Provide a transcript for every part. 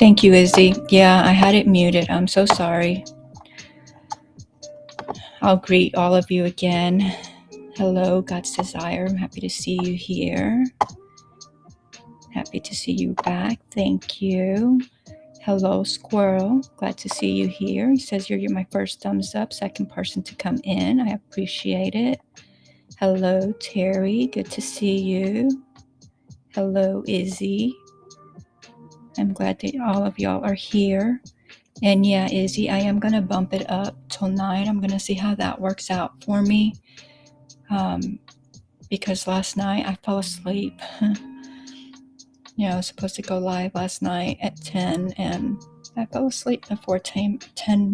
Thank you, Izzy. Yeah, I had it muted. I'm so sorry. I'll greet all of you again. Hello, God's Desire. I'm happy to see you here. Happy to see you back. Thank you. Hello, Squirrel. Glad to see you here. He says you're my first thumbs up, second person to come in. I appreciate it. Hello, Terry. Good to see you. Hello, Izzy. I'm glad that all of y'all are here. And yeah, Izzy, I am going to bump it up till 9. I'm going to see how that works out for me. Because last night I fell asleep. I was supposed to go live last night at 10, and I fell asleep before 10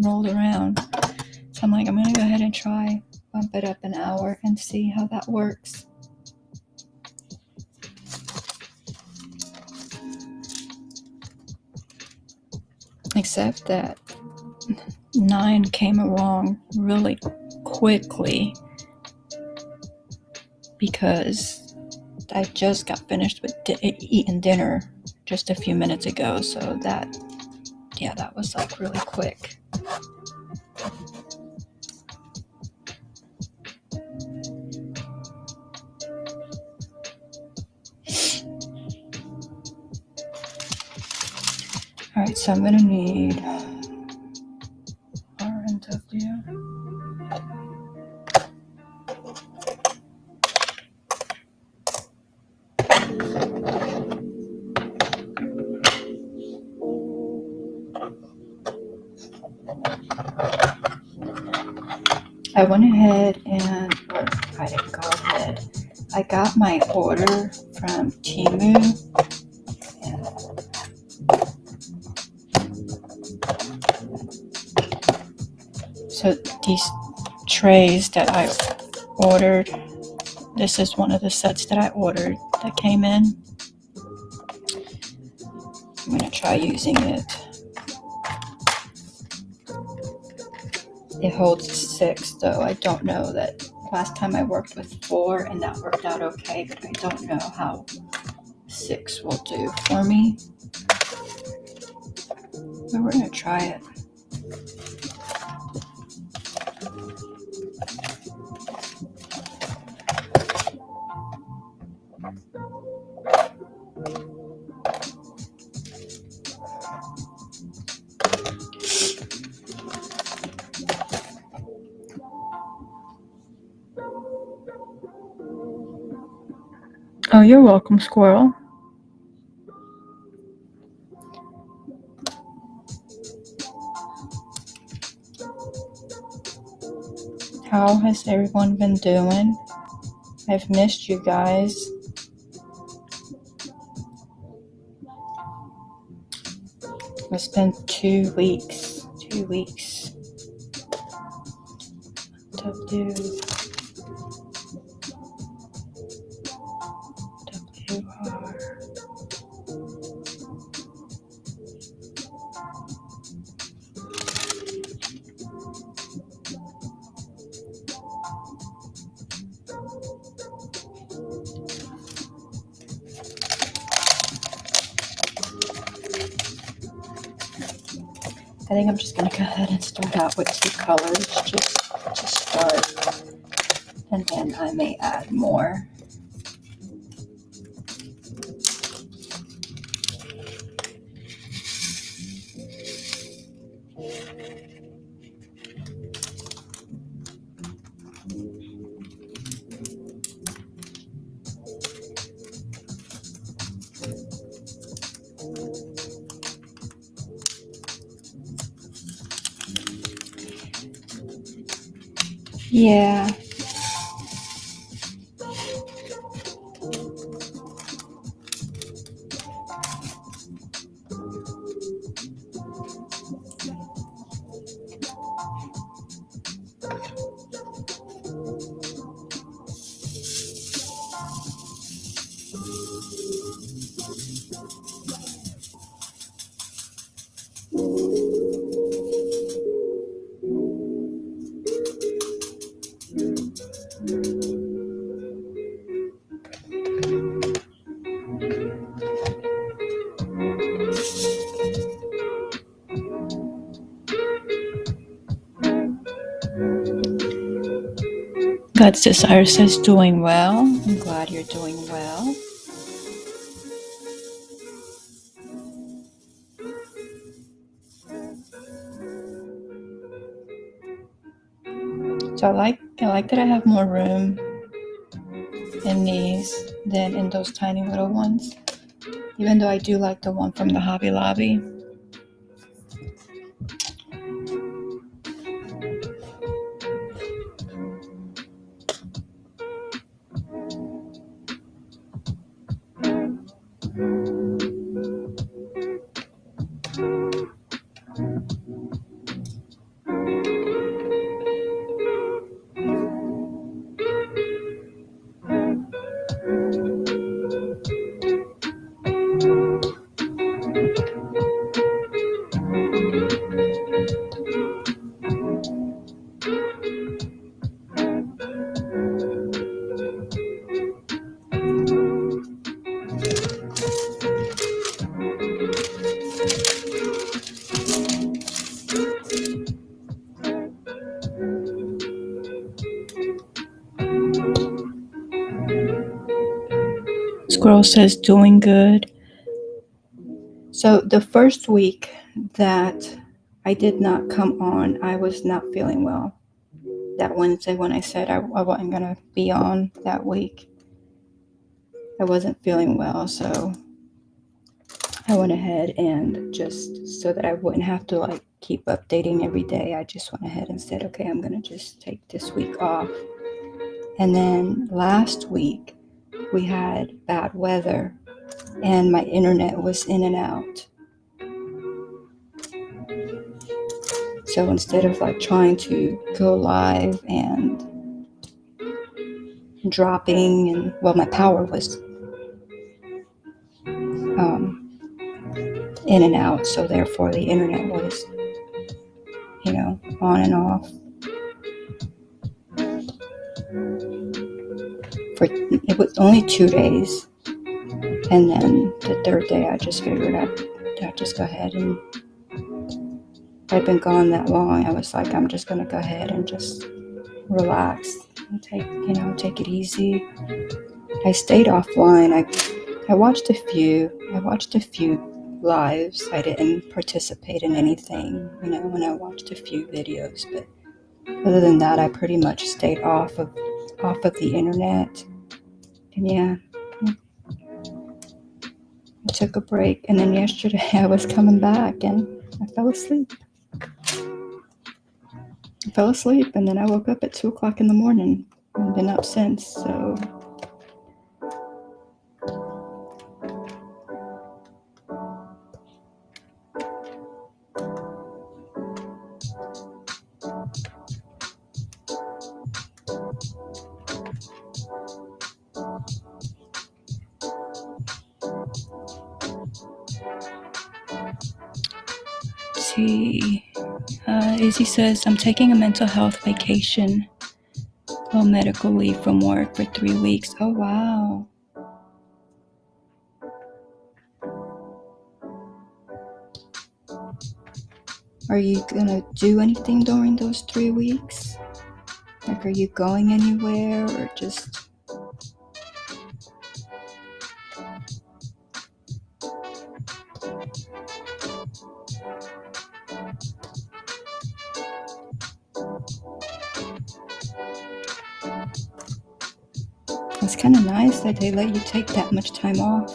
rolled around. So I'm like, I'm going to go ahead and try, bump it up an hour and see how that works. Except that 9 came along really quickly because I just got finished with eating dinner just a few minutes ago. So that was like really quick. All right, so I'm going to need R&W. I went ahead and, I didn't go ahead. I got my order from Temu. So these trays that I ordered, this is one of the sets that I ordered that came in. I'm going to try using it. It holds 6, though. I don't know that. Last time I worked with 4 and that worked out okay, but I don't know how 6 will do for me. But we're going to try it. Oh, you're welcome, Squirrel. How has everyone been doing? I've missed you guys. It's been 2 weeks. 2 weeks. WR. I think I'm just going to go ahead and start out with 2 colors just to start, and then I may add more. Yeah. God's Desire says doing well. I'm glad you're doing well. So I like that I have more room in these than in those tiny little ones. Even though I do like the one from the Hobby Lobby. Squirrel says doing good. So the first week that I did not come on, I was not feeling well. That Wednesday when I said I wasn't going to be on that week, I wasn't feeling well. So I went ahead and just so that I wouldn't have to keep updating every day, I just went ahead and said, okay, I'm going to just take this week off. And then last week we had bad weather and my internet was in and out. So instead of trying to go live and dropping and my power was in and out, so therefore the internet was on and off. It was only 2 days, and then the third day I just figured I'd just go ahead, and I've been gone that long. I was like, I'm just gonna go ahead and just relax and take it easy. I stayed offline. I watched a few lives. I didn't participate in anything, when I watched a few videos, but other than that, I pretty much stayed off of the internet. And yeah, I took a break, and then yesterday I was coming back and I fell asleep. And then I woke up at 2:00 in the morning and been up since. So see. Izzy says, I'm taking a mental health vacation. Medical leave from work for 3 weeks. Oh, wow. Are you gonna do anything during those 3 weeks? Are you going anywhere or just... It's kind of nice that they let you take that much time off.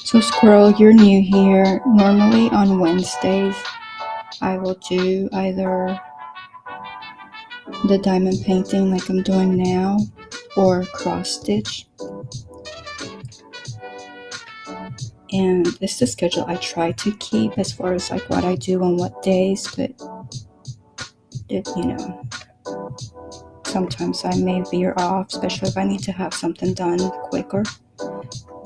So Squirrel, you're new here. Normally on Wednesdays, I will do either the diamond painting like I'm doing now, or cross stitch. And this is the schedule I try to keep as far as like what I do on what days, but sometimes I may veer off, especially if I need to have something done quicker.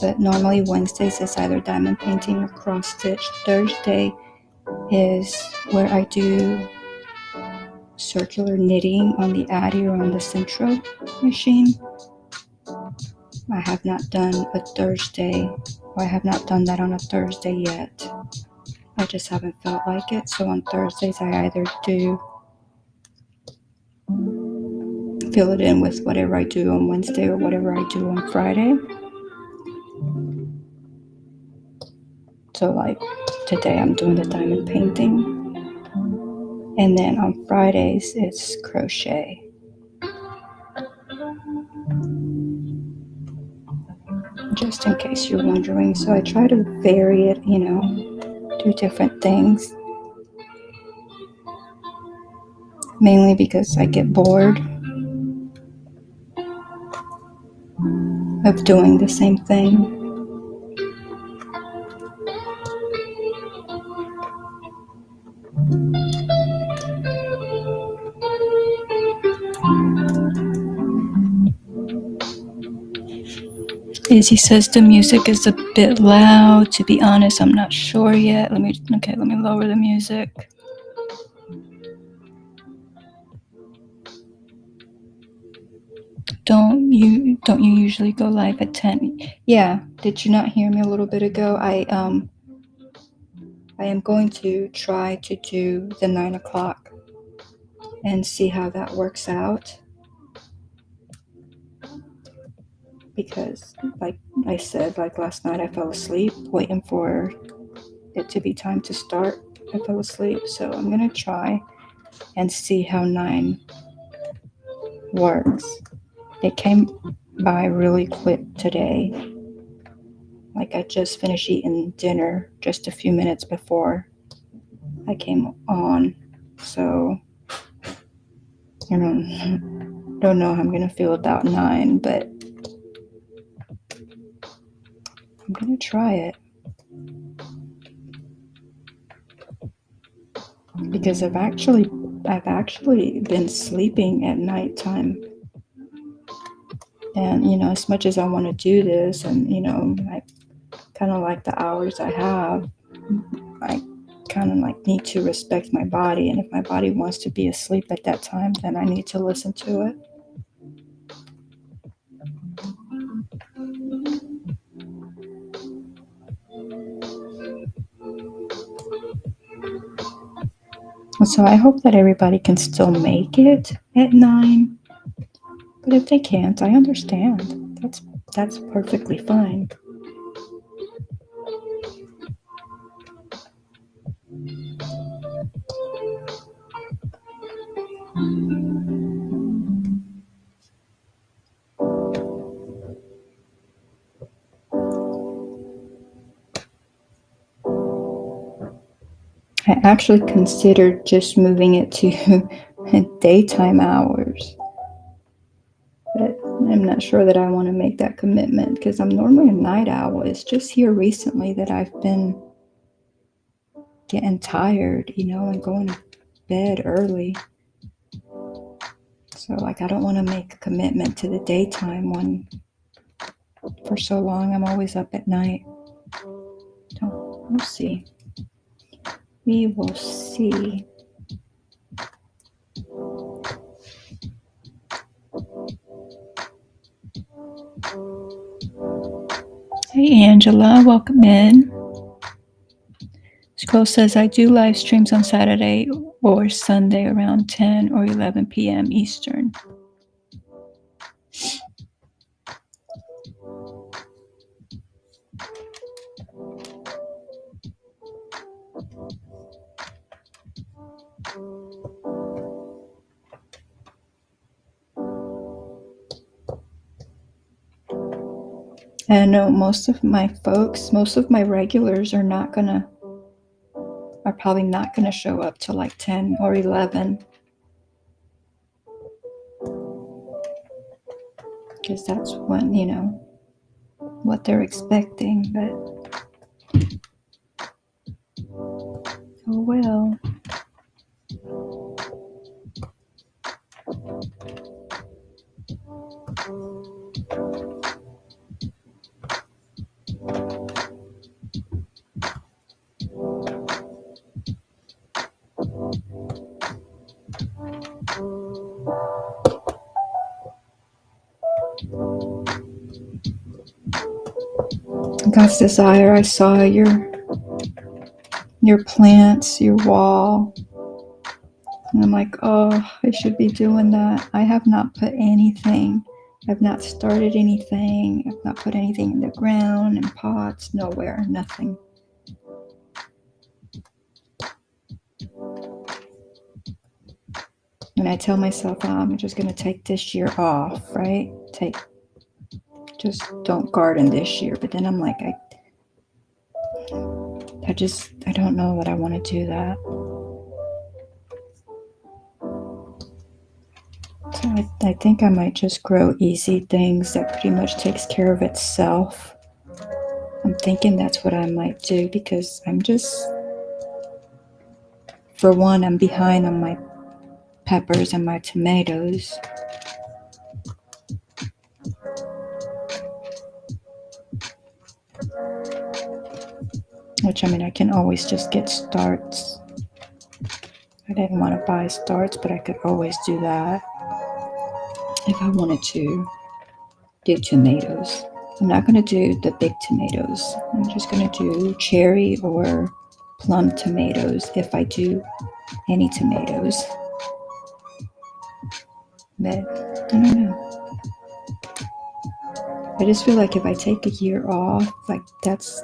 But normally Wednesdays is either diamond painting or cross stitch. Thursday is where I do circular knitting on the Addi or on the Centro machine. I have not done a Thursday, or I have not done that on a Thursday yet. I just haven't felt like it. So on Thursdays, I either do fill it in with whatever I do on Wednesday or whatever I do on Friday. So like today I'm doing the diamond painting. And then on Fridays, it's crochet. Just in case you're wondering. So I try to vary it, do different things. Mainly because I get bored of doing the same thing. Izzy says the music is a bit loud. To be honest, I'm not sure yet. Let me lower the music. Don't you usually go live at 10? Yeah. Did you not hear me a little bit ago? I am going to try to do the 9 o'clock and see how that works out. Because like I said, like last night I fell asleep waiting for it to be time to start. I fell asleep, so I'm gonna try and see how 9 works. It came by really quick today. Like I just finished eating dinner just a few minutes before I came on. So don't know how I'm gonna feel about 9, but I'm gonna try it. Because I've actually been sleeping at nighttime. And, as much as I want to do this and, I kind of like the hours I have, I kind of like need to respect my body. And if my body wants to be asleep at that time, then I need to listen to it. So I hope that everybody can still make it at 9. But if they can't, I understand. That's perfectly fine. I actually considered just moving it to daytime hours. But I'm not sure that I want to make that commitment because I'm normally a night owl. It's just here recently that I've been getting tired, and going to bed early. So like I don't want to make a commitment to the daytime one for so long. I'm always up at night. So we'll see. We will see. Hey Angela, welcome in. Scroll says I do live streams on Saturday or Sunday around 10 or 11 p.m. Eastern. And I know most of my regulars are probably not gonna show up till like 10 or 11. because that's when, what they're expecting, but oh well. God's desire, I saw your plants, your wall. And I'm like, oh, I should be doing that. I have not put anything. I've not started anything. I've not put anything in the ground, in pots, nowhere, nothing. And I tell myself, oh, I'm just going to take this year off, right? Just don't garden this year. But then I'm like, I don't know that I want to do that. So I think I might just grow easy things that pretty much takes care of itself. I'm thinking that's what I might do because for one, I'm behind on my peppers and my tomatoes. Which, I can always just get starts. I didn't want to buy starts, but I could always do that if I wanted to do tomatoes. I'm not going to do the big tomatoes. I'm just going to do cherry or plum tomatoes if I do any tomatoes. But I don't know. I just feel like if I take a year off, like that's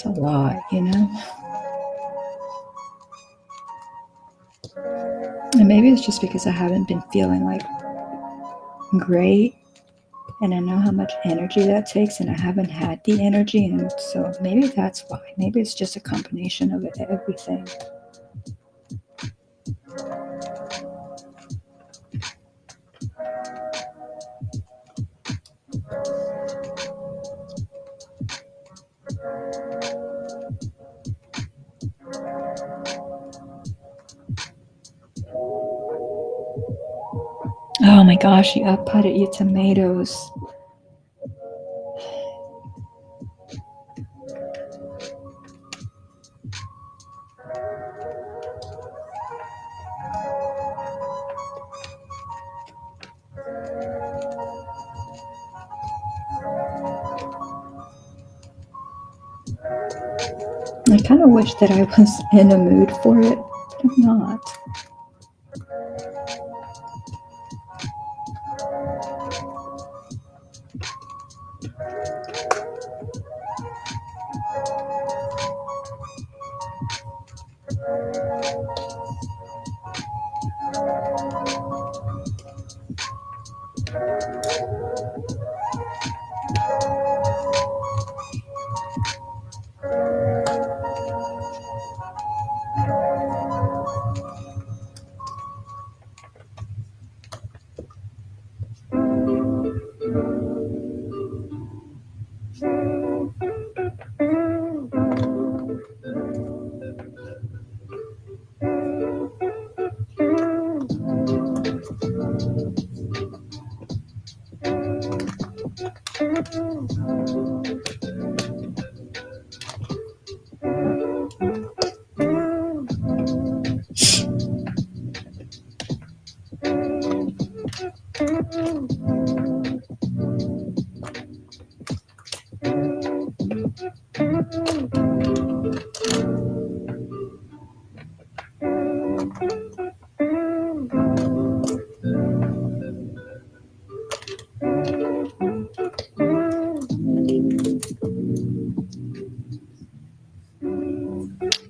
a lot, And maybe it's just because I haven't been feeling like great, and I know how much energy that takes, and I haven't had the energy, and so maybe that's why. Maybe it's just a combination of everything. Oh my gosh, you up-potted your tomatoes. I kind of wish that I was in a mood for it, but I'm not.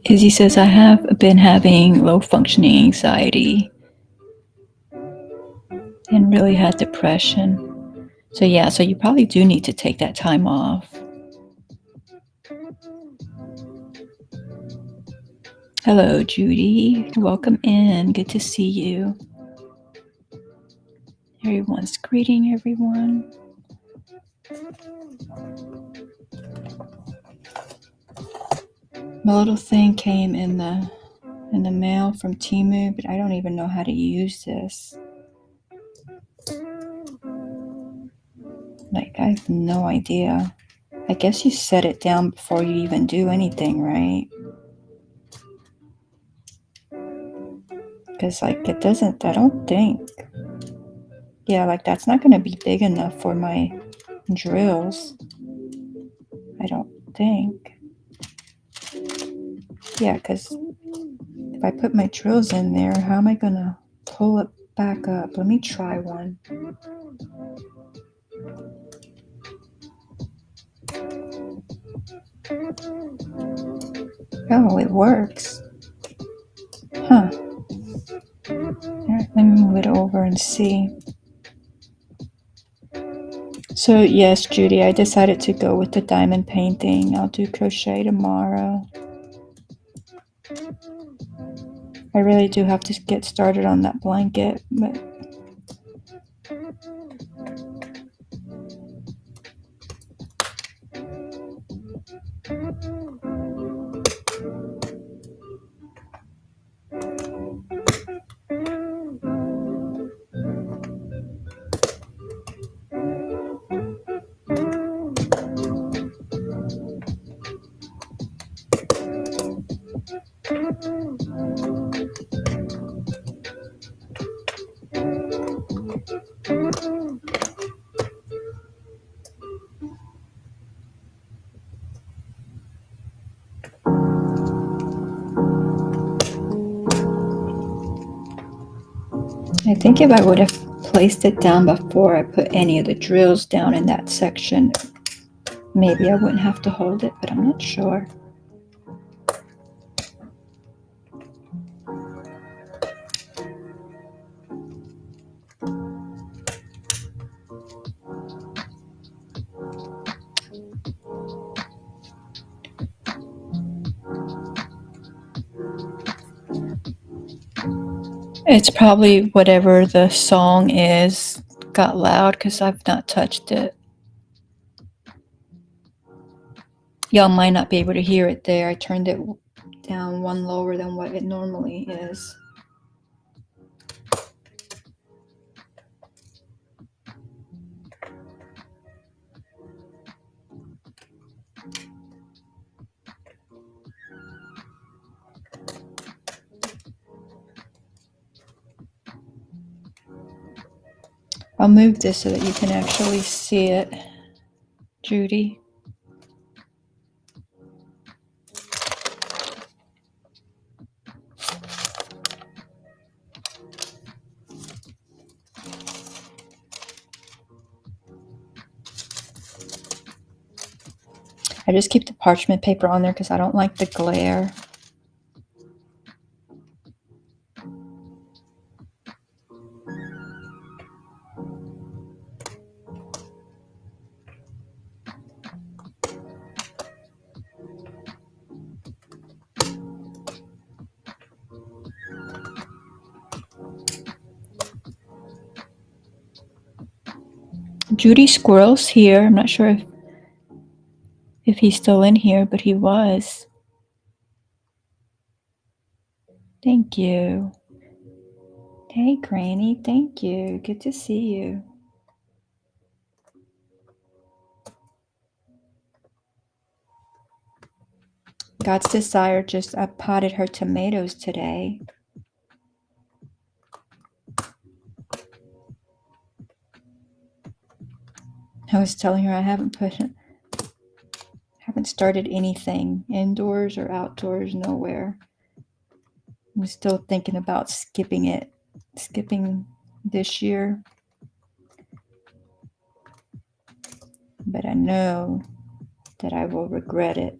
Izzy says, I have been having low functioning anxiety and really had depression. So yeah, so you probably do need to take that time off. Hello, Judy. Welcome in. Good to see you. Everyone's greeting everyone. My little thing came in the mail from Temu, but I don't even know how to use this. Like, I have no idea. I guess you set it down before you even do anything, right? Because, like, it doesn't, I don't think. Yeah, like, that's not going to be big enough for my drills. I don't think. Yeah, because if I put my drills in there, how am I going to pull it back up? Let me try one. Oh, it works. Huh. All right, let me move it over and see. So yes, Judy, I decided to go with the diamond painting. I'll do crochet tomorrow. I really do have to get started on that blanket, but I think if I would have placed it down before I put any of the drills down in that section, maybe I wouldn't have to hold it, but I'm not sure. It's probably whatever the song is got loud because I've not touched it. Y'all might not be able to hear it there. I turned it down one lower than what it normally is. I'll move this so that you can actually see it, Judy. I just keep the parchment paper on there because I don't like the glare. Judy Squirrel's here. I'm not sure if he's still in here, but he was. Thank you. Hey, Granny. Thank you. Good to see you. God's Desire I potted her tomatoes today. I was telling her I haven't started anything indoors or outdoors, nowhere. I'm still thinking about skipping this year. But I know that I will regret it.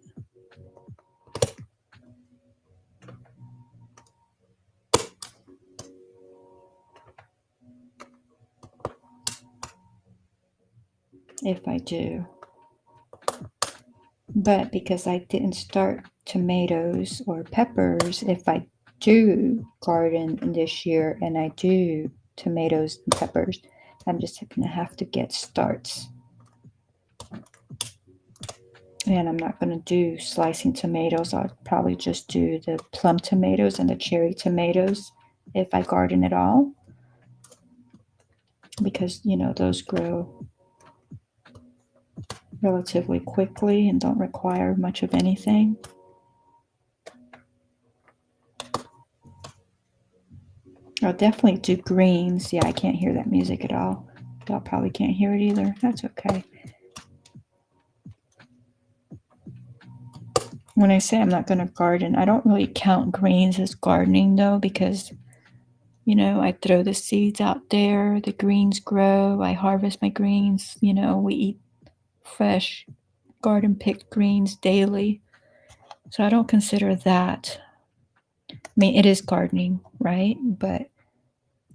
If I do. But because I didn't start tomatoes or peppers, if I do garden this year and I do tomatoes and peppers, I'm just going to have to get starts. And I'm not going to do slicing tomatoes. I'll probably just do the plum tomatoes and the cherry tomatoes if I garden at all. Because, those grow relatively quickly and don't require much of anything. I'll definitely do greens. Yeah, I can't hear that music at all. Y'all probably can't hear it either. That's okay. When I say I'm not going to garden, I don't really count greens as gardening though, because, I throw the seeds out there, the greens grow, I harvest my greens, we eat fresh garden picked greens daily. So I don't consider that. I mean, it is gardening, right? But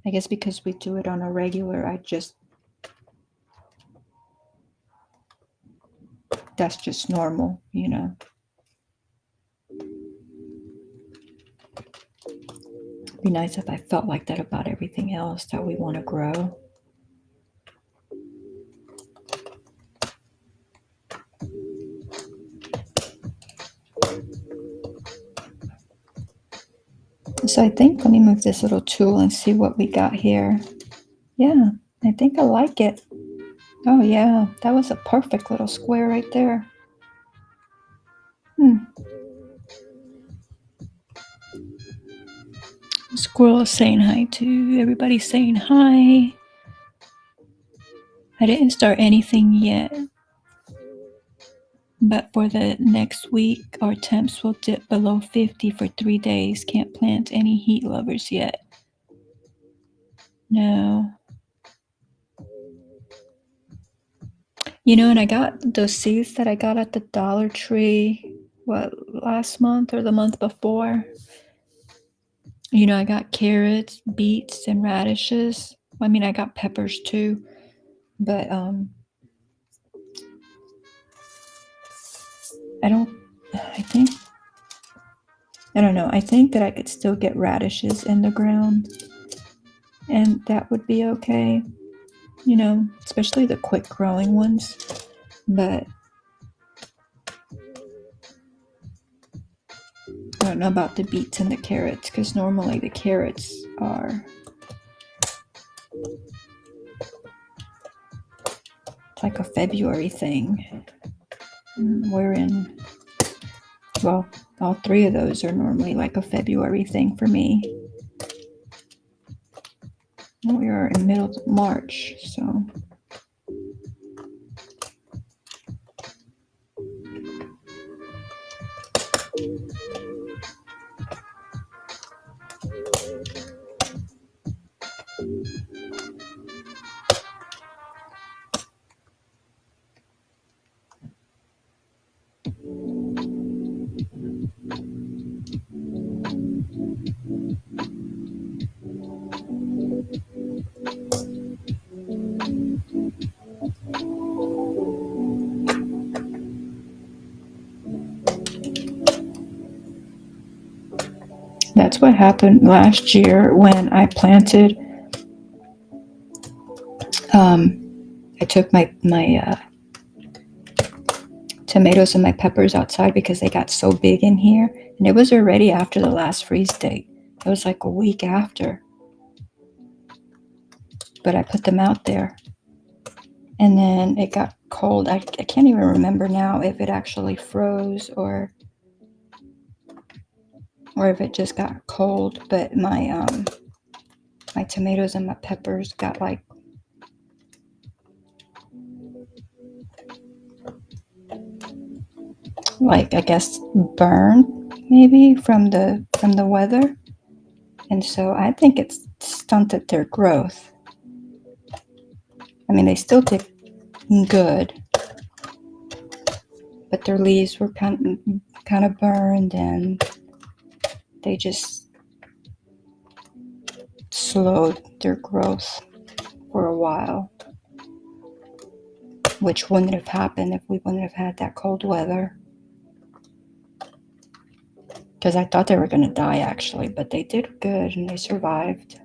I guess because we do it on a regular, that's just normal, It'd be nice if I felt like that about everything else that we want to grow. So I think, let me move this little tool and see what we got here. Yeah, I think I like it. Oh yeah, that was a perfect little square right there. Squirrel is saying hi too. Everybody's saying hi. I didn't start anything yet. But for the next week, our temps will dip below 50 for 3 days. Can't plant any heat lovers yet. No. And I got those seeds that I got at the Dollar Tree, last month or the month before? I got carrots, beets, and radishes. I mean, I got peppers too. But I don't know. I think that I could still get radishes in the ground. And that would be okay. Especially the quick growing ones. But I don't know about the beets and the carrots, because normally the carrots are, it's like a February thing. All 3 of those are normally like a February thing for me. We are in middle of March, so. That's what happened last year when I planted. I took my tomatoes and my peppers outside because they got so big in here, and it was already after the last freeze date. It was like a week after, but I put them out there, and then it got cold. I can't even remember now if it actually froze or if it just got cold, but my tomatoes and my peppers got like I guess burned maybe from the weather, and so I think it's stunted their growth. I mean, they still did good, but their leaves were kind of burned, and they just slowed their growth for a while, which wouldn't have happened if we wouldn't have had that cold weather. Because I thought they were going to die, actually, but they did good and they survived.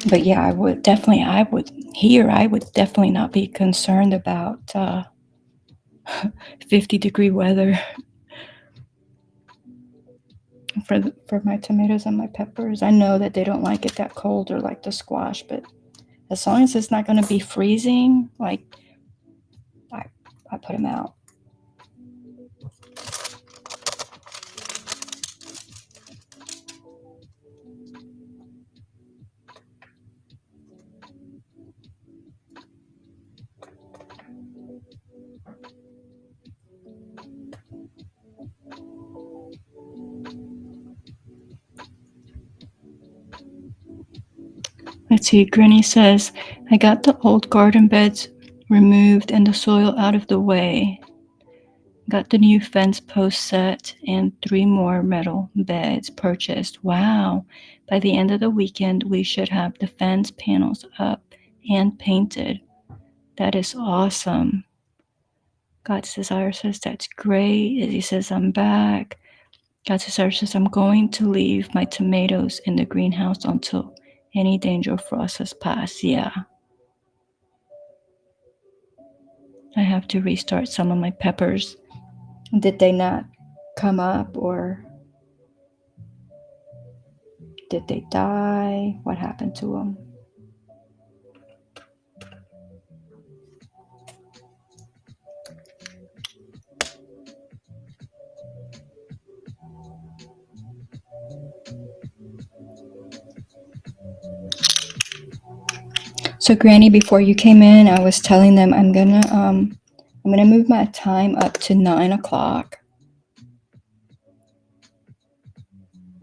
But yeah, I would definitely not be concerned about 50-degree weather for my tomatoes and my peppers. I know that they don't like it that cold or like the squash, but as long as it's not going to be freezing, like I put them out. Let's see, Granny says, I got the old garden beds removed and the soil out of the way. Got the new fence post set and 3 more metal beds purchased. Wow. By the end of the weekend, we should have the fence panels up and painted. That is awesome. God's Desire says, that's great. Izzy says, I'm back. God's Desire says, I'm going to leave my tomatoes in the greenhouse until any danger of frost has passed. Yeah. I have to restart some of my peppers. Did they not come up, or did they die? What happened to them? So Granny, before you came in, I was telling them I'm gonna move my time up to 9 o'clock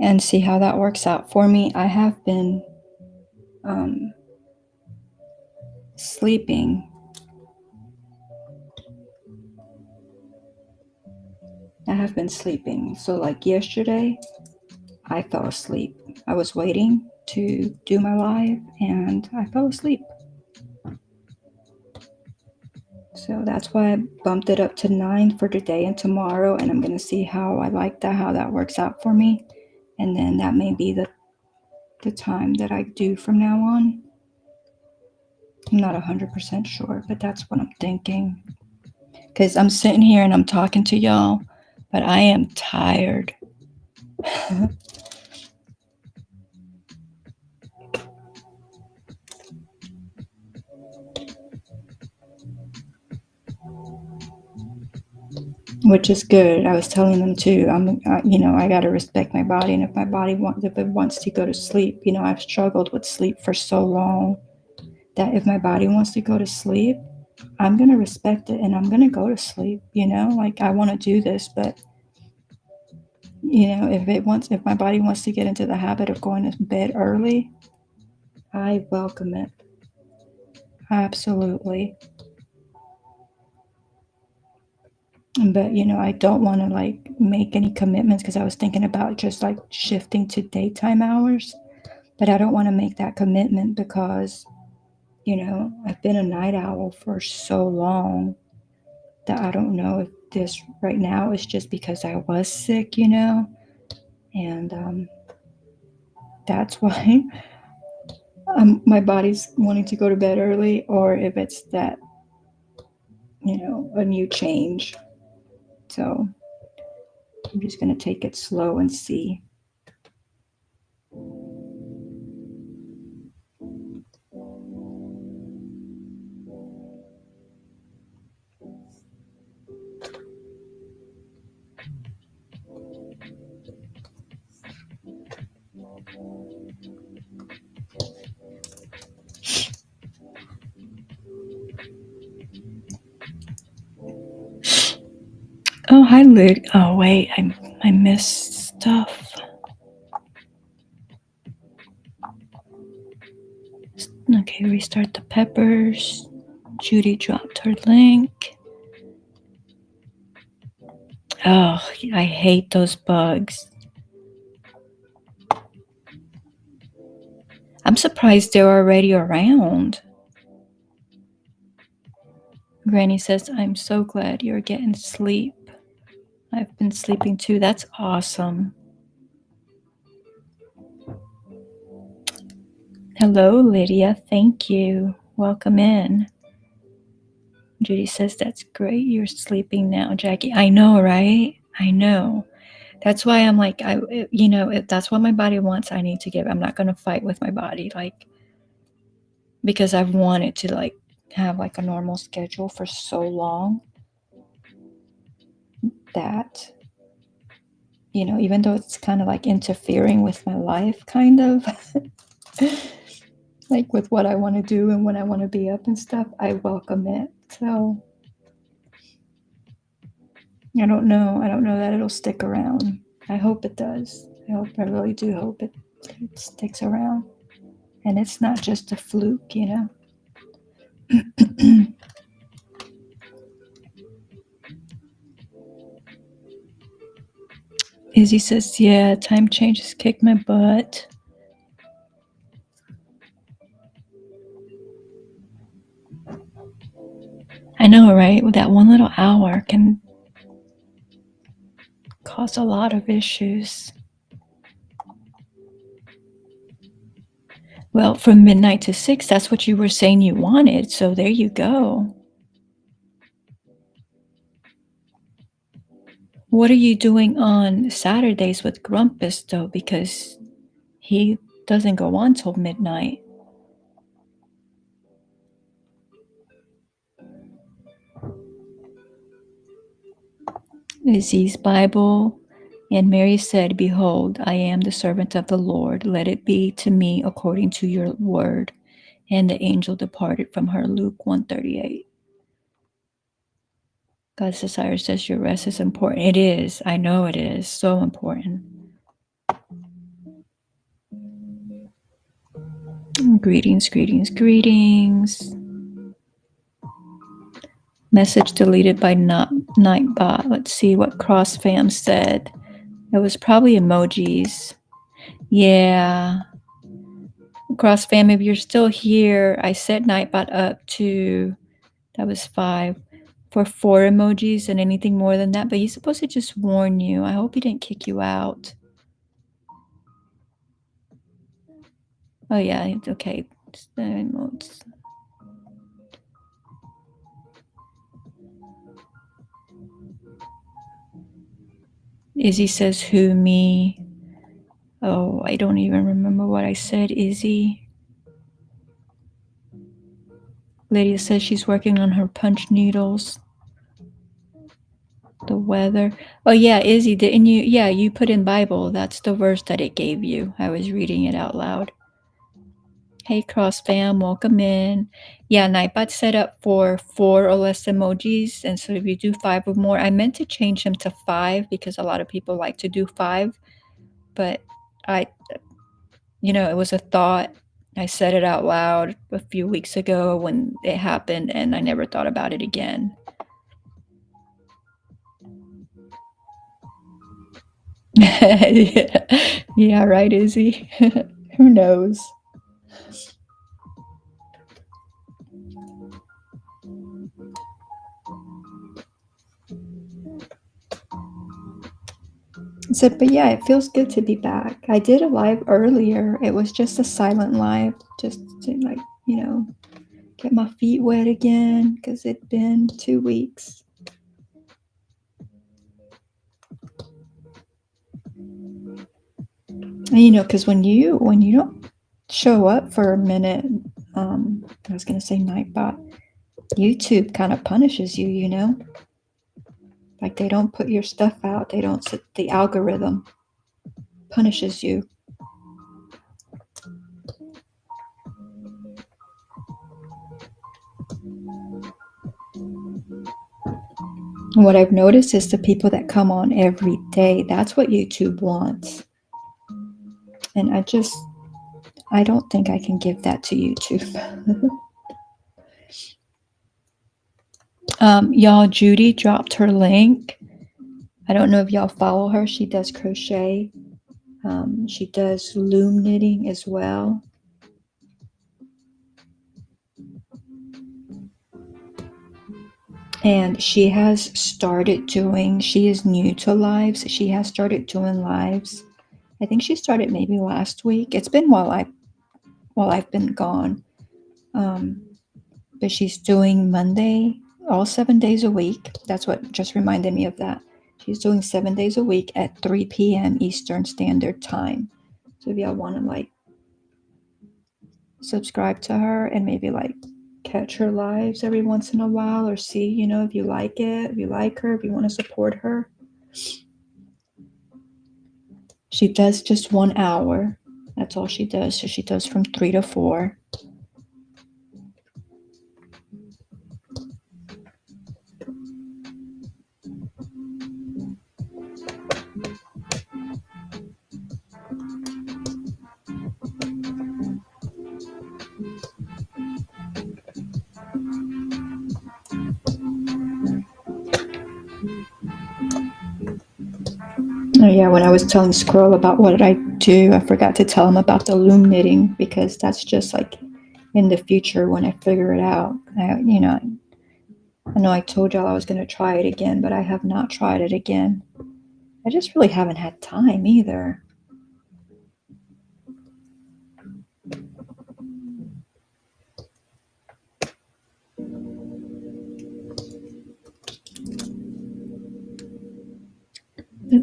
and see how that works out for me. I have been sleeping. So like yesterday, I fell asleep. I was waiting to do my live and I fell asleep. So that's why I bumped it up to 9 for today and tomorrow, and I'm going to see how I like that, how that works out for me. And then that may be the time that I do from now on. I'm not 100% sure, but that's what I'm thinking. Because I'm sitting here and I'm talking to y'all, but I am tired. Which is good. I was telling them too. I got to respect my body, and if my body wants to go to sleep, I've struggled with sleep for so long that if my body wants to go to sleep, I'm going to respect it and I'm going to go to sleep. Like I want to do this, but if my body wants to get into the habit of going to bed early, I welcome it. Absolutely. But I don't want to like make any commitments, because I was thinking about just like shifting to daytime hours, but I don't want to make that commitment because I've been a night owl for so long that I don't know if this right now is just because I was sick, and that's why my body's wanting to go to bed early, or if it's that a new change. So I'm just going to take it slow and see. Oh, hi, Luke. Oh, wait, I missed stuff. Okay, restart the peppers. Judy dropped her link. Oh, I hate those bugs. I'm surprised they're already around. Granny says, I'm so glad you're getting sleep. I've been sleeping too. That's awesome. Hello, Lydia. Thank you. Welcome in. Judy says, that's great. You're sleeping now, Jackie. I know, right? I know. That's why I'm like, if that's what my body wants, I need to give. I'm not going to fight with my body, because I've wanted to have a normal schedule for so long that, even though it's kind of interfering with my life, kind of with what I want to do and when I want to be up and stuff, I welcome it. So I don't know that it'll stick around. I hope it does. I really do hope it sticks around. And it's not just a fluke, Izzy says, yeah, time changes kicked my butt. I know, right? That one little hour can cause a lot of issues. Well, from midnight to 6, that's what you were saying you wanted. So there you go. What are you doing on Saturdays with Grumpus, though? Because he doesn't go on till midnight. Izzy's Bible. And Mary said, behold, I am the servant of the Lord. Let it be to me according to your word. And the angel departed from her. Luke 1:38. God's desire says your rest is important. It is. I know it is. So important. Greetings, greetings, greetings. Message deleted by Nightbot. Let's see what CrossFam said. It was probably emojis. Yeah. CrossFam, if you're still here, I set Nightbot up to, that was 5, for 4 emojis, and anything more than that. But he's supposed to just warn you. I hope he didn't kick you out. Oh, yeah. Okay. Emotes. Izzy says, who, me? Oh, I don't even remember what I said, Izzy. Lydia says she's working on her punch needles. The weather. Oh, yeah, Izzy, didn't you? Yeah, you put in Bible. That's the verse that it gave you. I was reading it out loud. Hey, Cross fam, welcome in. Yeah, Nightbot set up for 4 or less emojis. And so if you do 5 or more, I meant to change him to 5 because a lot of people like to do 5. But it was a thought. I said it out loud a few weeks ago when it happened, and I never thought about it again. Yeah, right, Izzy. Who knows? So, but yeah, it feels good to be back. I did a live earlier. It was just a silent live, just to get my feet wet again because it'd been 2 weeks. And, because when you don't show up for a minute, I was going to say Nightbot, YouTube kind of punishes you, Like they don't put your stuff out. They don't set the algorithm punishes you. And what I've noticed is the people that come on every day, that's what YouTube wants. And I don't think I can give that to YouTube. Y'all, Judy dropped her link. I don't know if y'all follow her. She does crochet. She does loom knitting as well. And she is new to lives. She has started doing lives. I think she started maybe last week. It's been while I while I've been gone. But she's doing Monday, all 7 days a week. That's what just reminded me of that. She's doing 7 days a week at 3 p.m. Eastern Standard Time. So if y'all want to like subscribe to her and maybe like catch her lives every once in a while, or see, you know, if you like it, if you like her, if you want to support her. She does just 1 hour. That's all she does. So she does from 3 to 4. Oh yeah, when I was telling Squirrel about what I do, I forgot to tell him about the loom knitting, because that's just like in the future when I figure it out. I know I told y'all I was going to try it again, but I have not tried it again. I just really haven't had time either.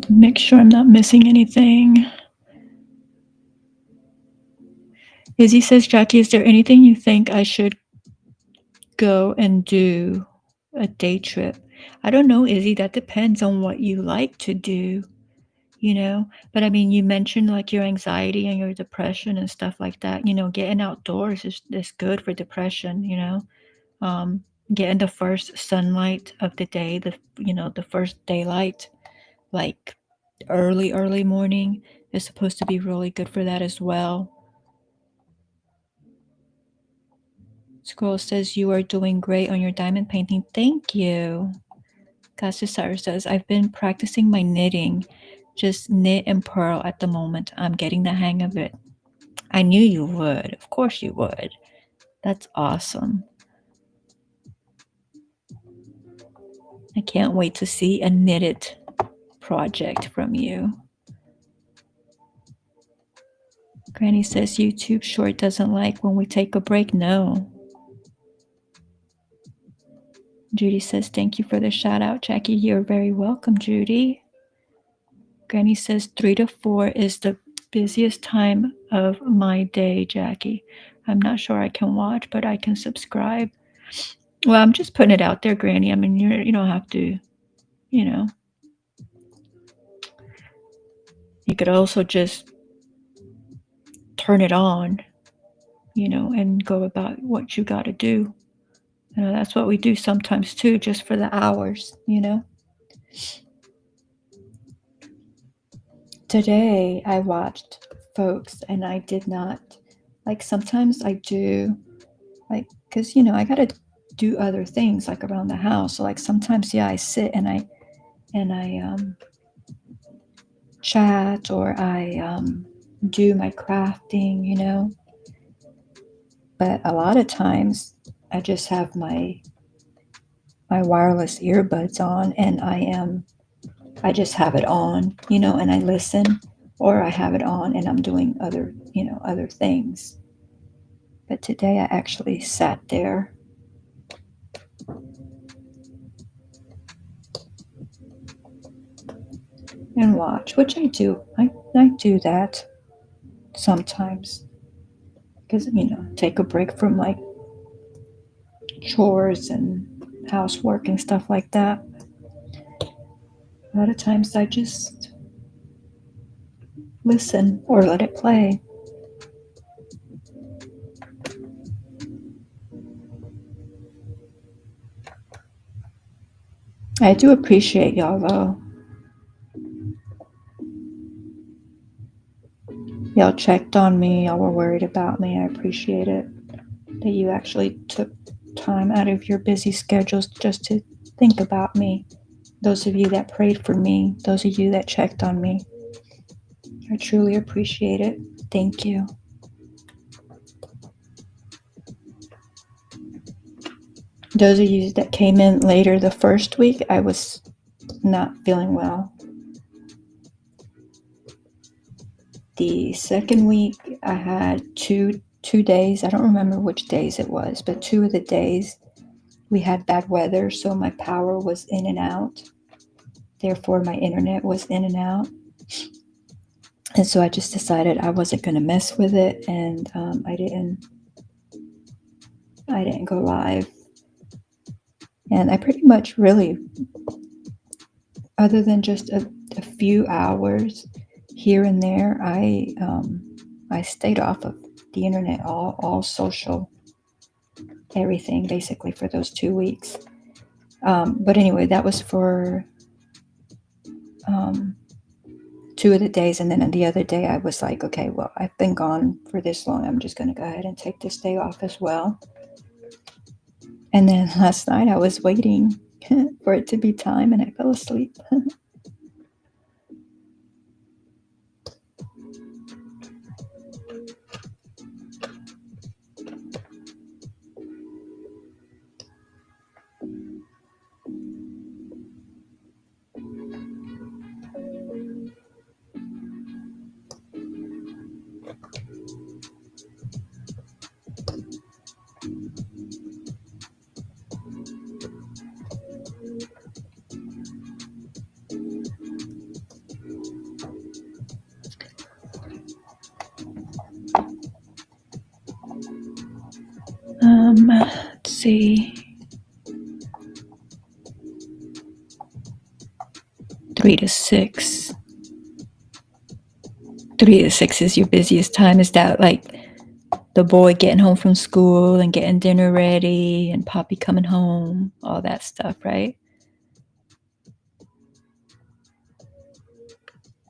Make sure I'm not missing anything. Izzy says, Jackie, is there anything you think I should go and do a day trip? I don't know, Izzy. That depends on what you like to do, you know? But I mean, you mentioned like your anxiety and your depression and stuff like that. You know, getting outdoors is good for depression, you know? Getting the first sunlight of the day, the first daylight, like early morning, is supposed to be really good for that as well. Scroll says, you are doing great on your diamond painting. Thank you. Cassisar says, I've been practicing my knitting. Just knit and purl at the moment. I'm getting the hang of it. I knew you would. Of course you would. That's awesome. I can't wait to see a knitted project from you. Granny says YouTube short doesn't like when we take a break. No. Judy says, thank you for the shout out, Jackie. You're very welcome, Judy. Granny says 3 to 4 is the busiest time of my day, Jackie. I'm not sure I can watch, but I can subscribe. Well, I'm just putting it out there, Granny. I mean, you don't have to, you know. You could also just turn it on, you know, and go about what you got to do. You know, that's what we do sometimes too, just for the hours, you know. Today I watched Folks, and I did not, like, sometimes I do, like, because, you know, I got to do other things like around the house. So like sometimes, yeah, I sit and I chat, or I do my crafting, you know. But a lot of times I just have my wireless earbuds on, and I just have it on, you know, and I listen, or I have it on and I'm doing other things. But today I actually sat there and watch, which I do. I do that sometimes, because, you know, take a break from like chores and housework and stuff like that. A lot of times I just listen or let it play. I do appreciate y'all though. Y'all checked on me, y'all were worried about me. I appreciate it that you actually took time out of your busy schedules just to think about me. Those of you that prayed for me, those of you that checked on me, I truly appreciate it. Thank you. Those of you that came in later the first week, I was not feeling well. The second week, I had two 2 days, I don't remember which days it was, but 2 of the days we had bad weather, so my power was in and out. Therefore, my internet was in and out. And so I just decided I wasn't going to mess with it, and I didn't go live. And I pretty much really, other than just a few hours here and there, I stayed off of the internet, all social, everything basically for those 2 weeks. But anyway, that was for 2 of the days, and then the other day I was like, okay, well, I've been gone for this long, I'm just going to go ahead and take this day off as well. And then last night I was waiting for it to be time, and I fell asleep. Let's see. 3 to 6. 3 to 6 is your busiest time. Is that like the boy getting home from school and getting dinner ready and Poppy coming home, all that stuff, right?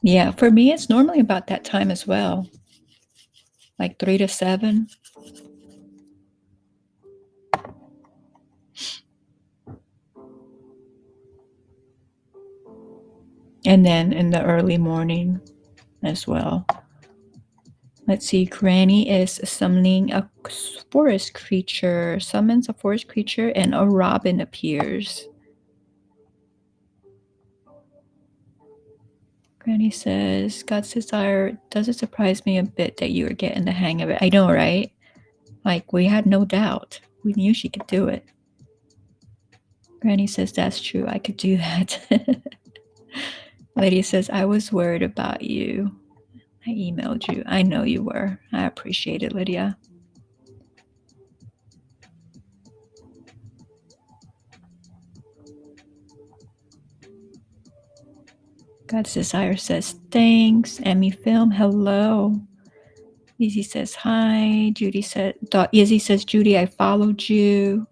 Yeah, for me, it's normally about that time as well, like 3 to 7. And then in the early morning as well. Let's see, Granny is summoning a forest creature, summons a forest creature, and a robin appears. Granny says, God's desire, does it surprise me a bit that you are getting the hang of it? I know, right? Like, we had no doubt. We knew she could do it. Granny says, that's true, I could do that. Lydia says, I was worried about you. I emailed you. I know you were. I appreciate it, Lydia. God's Desire says, thanks. Emmy Film, hello. Izzy says, hi. Judy said, Izzy says, Judy, I followed you.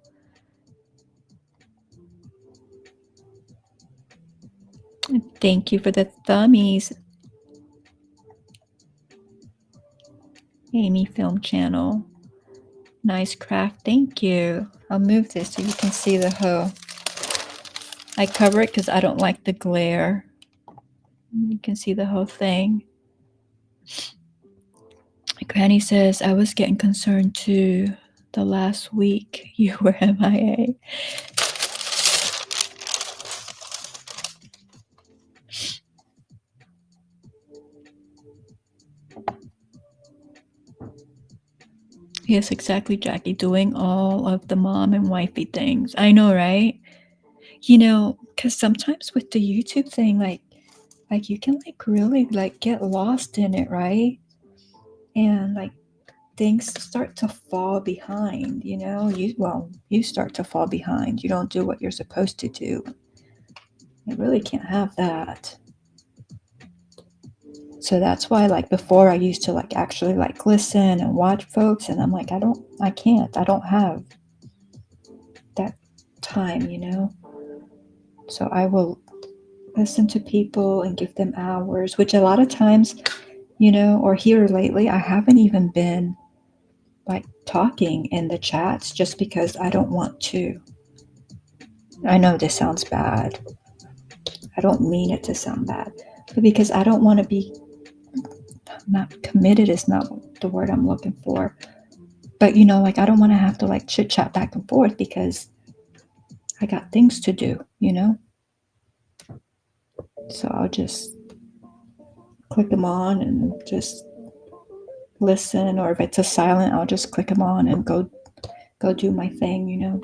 Thank you for the thummies. Amy Film Channel. Nice craft. Thank you. I'll move this so you can see the hoe. I cover it because I don't like the glare. You can see the whole thing. Granny says, I was getting concerned too. The last week you were MIA. Yes, exactly, Jackie. Doing all of the mom and wifey things. I know, right? You know, because sometimes with the YouTube thing, like you can like really like get lost in it, right? And like things start to fall behind, you know? You start to fall behind. You don't do what you're supposed to do. You really can't have that. So that's why, like, before I used to like actually like listen and watch folks, and I'm like, I don't have that time, you know? So I will listen to people and give them hours, which a lot of times, you know, or here lately, I haven't even been like talking in the chats just because I don't want to. I know this sounds bad. I don't mean it to sound bad, but because I don't want to be, not committed is not the word I'm looking for. But, you know, like I don't want to have to like chit chat back and forth because I got things to do, you know? So I'll just click them on and just listen, or if it's a silent, I'll just click them on and go do my thing, you know.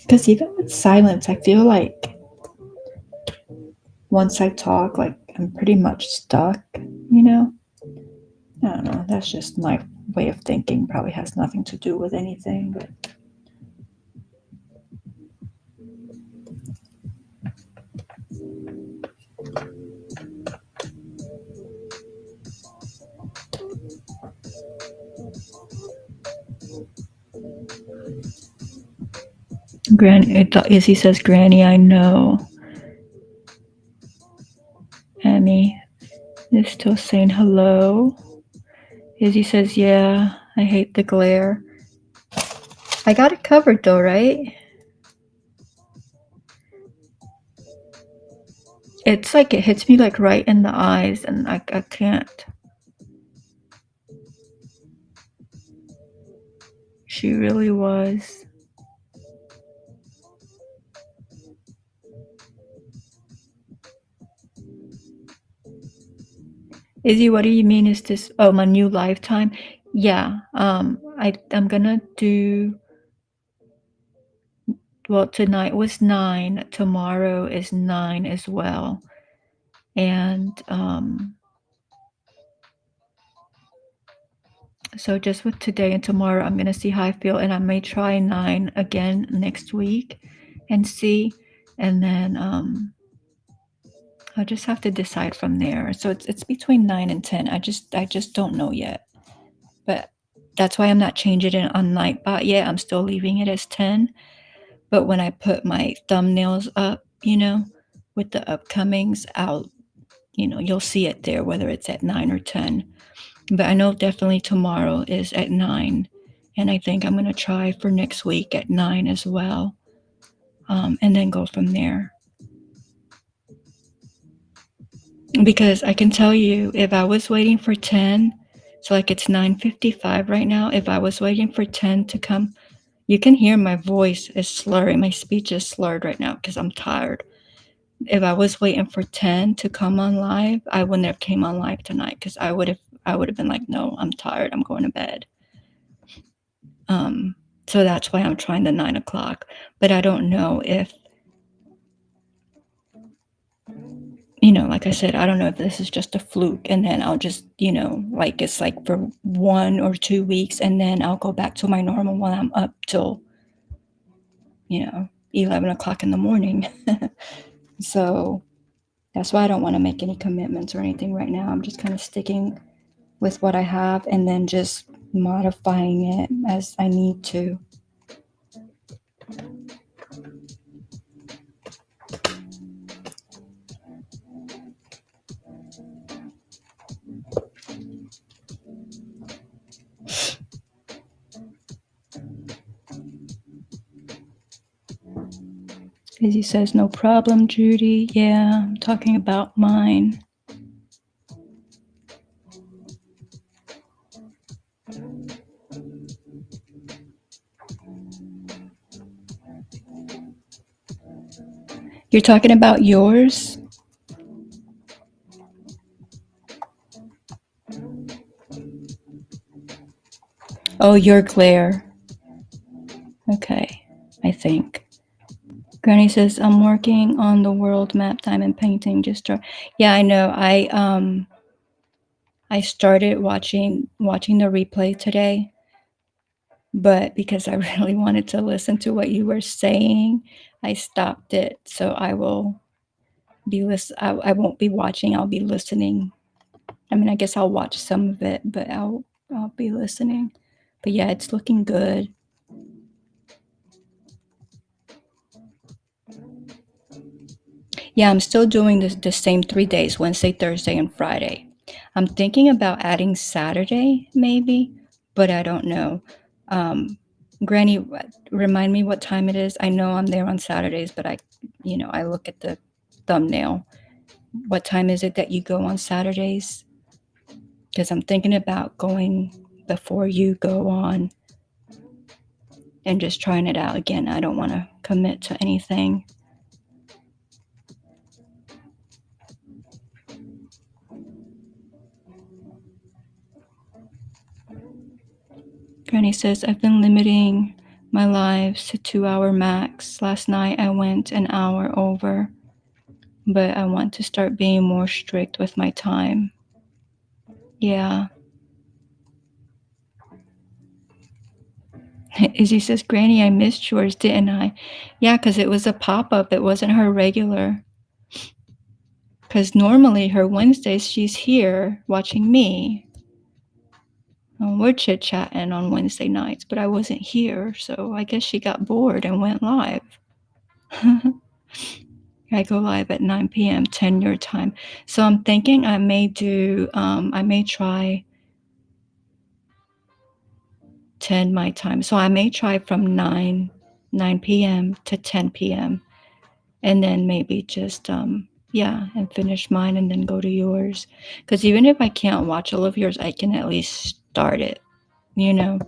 Because even with silence, I feel like once I talk, like I'm pretty much stuck, you know. I don't know. That's just my way of thinking. Probably has nothing to do with anything, but. Granny, Izzy says, Granny, I know. Annie is still saying hello. Izzy says, yeah, I hate the glare. I got it covered though, right? It's like it hits me like right in the eyes, and I can't. She really was. Izzy, what do you mean is this? Oh, my new lifetime? Yeah. I'm gonna do, well, tonight was 9, tomorrow is 9 as well. And so just with today and tomorrow, I'm gonna see how I feel, and I may try 9 again next week and see. And then I'll just have to decide from there. So it's between 9 and 10. I just don't know yet. But that's why I'm not changing it on Nightbot yet. I'm still leaving it as 10. But when I put my thumbnails up, you know, with the upcomings, you'll see it there, whether it's at 9 or 10. But I know definitely tomorrow is at 9. And I think I'm going to try for next week at 9 as well. And then go from there. Because I can tell you, if I was waiting for 10, so like it's 9:55 right now, if I was waiting for 10 to come, you can hear my voice is slurring. My speech is slurred right now because I'm tired. If I was waiting for 10 to come on live, I wouldn't have came on live tonight because I would have been like, no, I'm tired. I'm going to bed. So that's why I'm trying the 9 o'clock. But I don't know if, like I said, I don't know if this is just a fluke, and then I'll just, like it's like for 1 or 2 weeks, and then I'll go back to my normal when I'm up till, 11 o'clock in the morning. So that's why I don't want to make any commitments or anything right now. I'm just kind of sticking with what I have and then just modifying it as I need to. Izzy says, no problem, Judy. Yeah, I'm talking about mine. You're talking about yours? Oh, your glare. Okay, I think. Granny says, I'm working on the world map diamond painting. Yeah, I know. I started watching the replay today, but because I really wanted to listen to what you were saying, I stopped it. So I will be I won't be watching. I'll be listening. I mean, I guess I'll watch some of it, but I'll be listening. But yeah, it's looking good. Yeah, I'm still doing the same 3 days, Wednesday, Thursday, and Friday. I'm thinking about adding Saturday, maybe, but I don't know. Granny, remind me what time it is. I know I'm there on Saturdays, but I look at the thumbnail. What time is it that you go on Saturdays? Because I'm thinking about going before you go on and just trying it out again. I don't want to commit to anything. Granny says, I've been limiting my lives to 2-hour max. Last night I went an hour over, but I want to start being more strict with my time. Yeah. Izzy says, Granny, I missed yours, didn't I? Yeah, because it was a pop-up. It wasn't her regular. Because normally her Wednesdays, she's here watching me. We're chit-chatting on Wednesday nights, but I wasn't here, so I guess she got bored and went live. I go live at 9 p.m. 10 your time. So I'm thinking I may try 10 my time. So I may try from 9 p.m. to 10 p.m. and then maybe just and finish mine and then go to yours. Because even if I can't watch all of yours, I can at least start it, you know?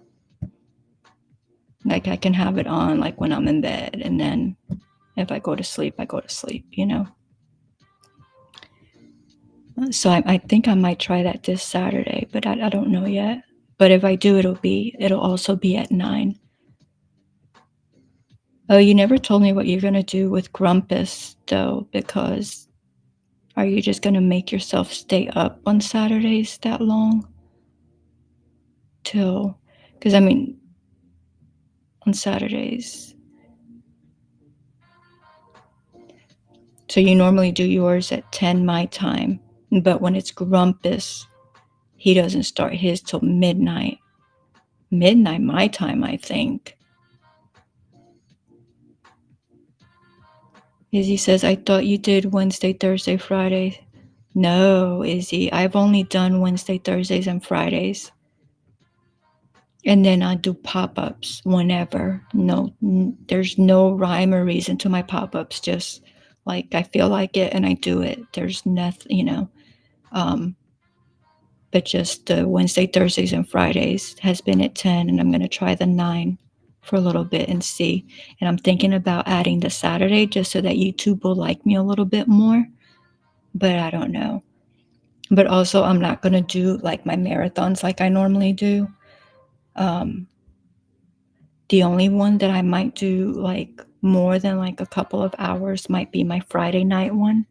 Like I can have it on like when I'm in bed, and then if I go to sleep, I go to sleep, you know? So I think I might try that this Saturday, but I don't know yet. But if I do, it'll also be at 9. Oh, you never told me what you're gonna do with Grumpus though, because are you just gonna make yourself stay up on Saturdays that long? Because I mean, on Saturdays. So you normally do yours at 10 my time, but when it's Grumpus, he doesn't start his till midnight. Midnight my time, I think. Izzy says, I thought you did Wednesday, Thursday, Friday. No, Izzy, I've only done Wednesday, Thursdays, and Fridays. And then I do pop-ups whenever. No, there's no rhyme or reason to my pop-ups. Just like I feel like it and I do it. There's nothing, you know. But just the Wednesday, Thursdays, and Fridays has been at 10, and I'm going to try the 9 for a little bit and see. And I'm thinking about adding the Saturday just so that YouTube will like me a little bit more. But I don't know. But also, I'm not going to do like my marathons like I normally do. The only one that I might do like more than like a couple of hours might be my Friday night one.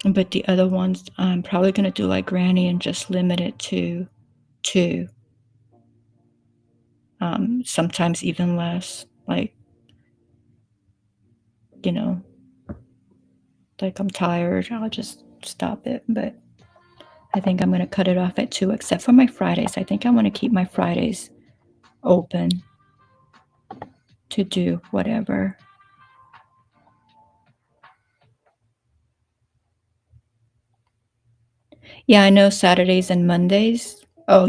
But the other ones, I'm probably going to do like Granny and just limit it to 2. Sometimes even less, like, you know, like I'm tired, I'll just stop it. But I think I'm going to cut it off at 2, except for my Fridays. I think I want to keep my Fridays open to do whatever. Yeah, I know Saturdays and Mondays. Oh,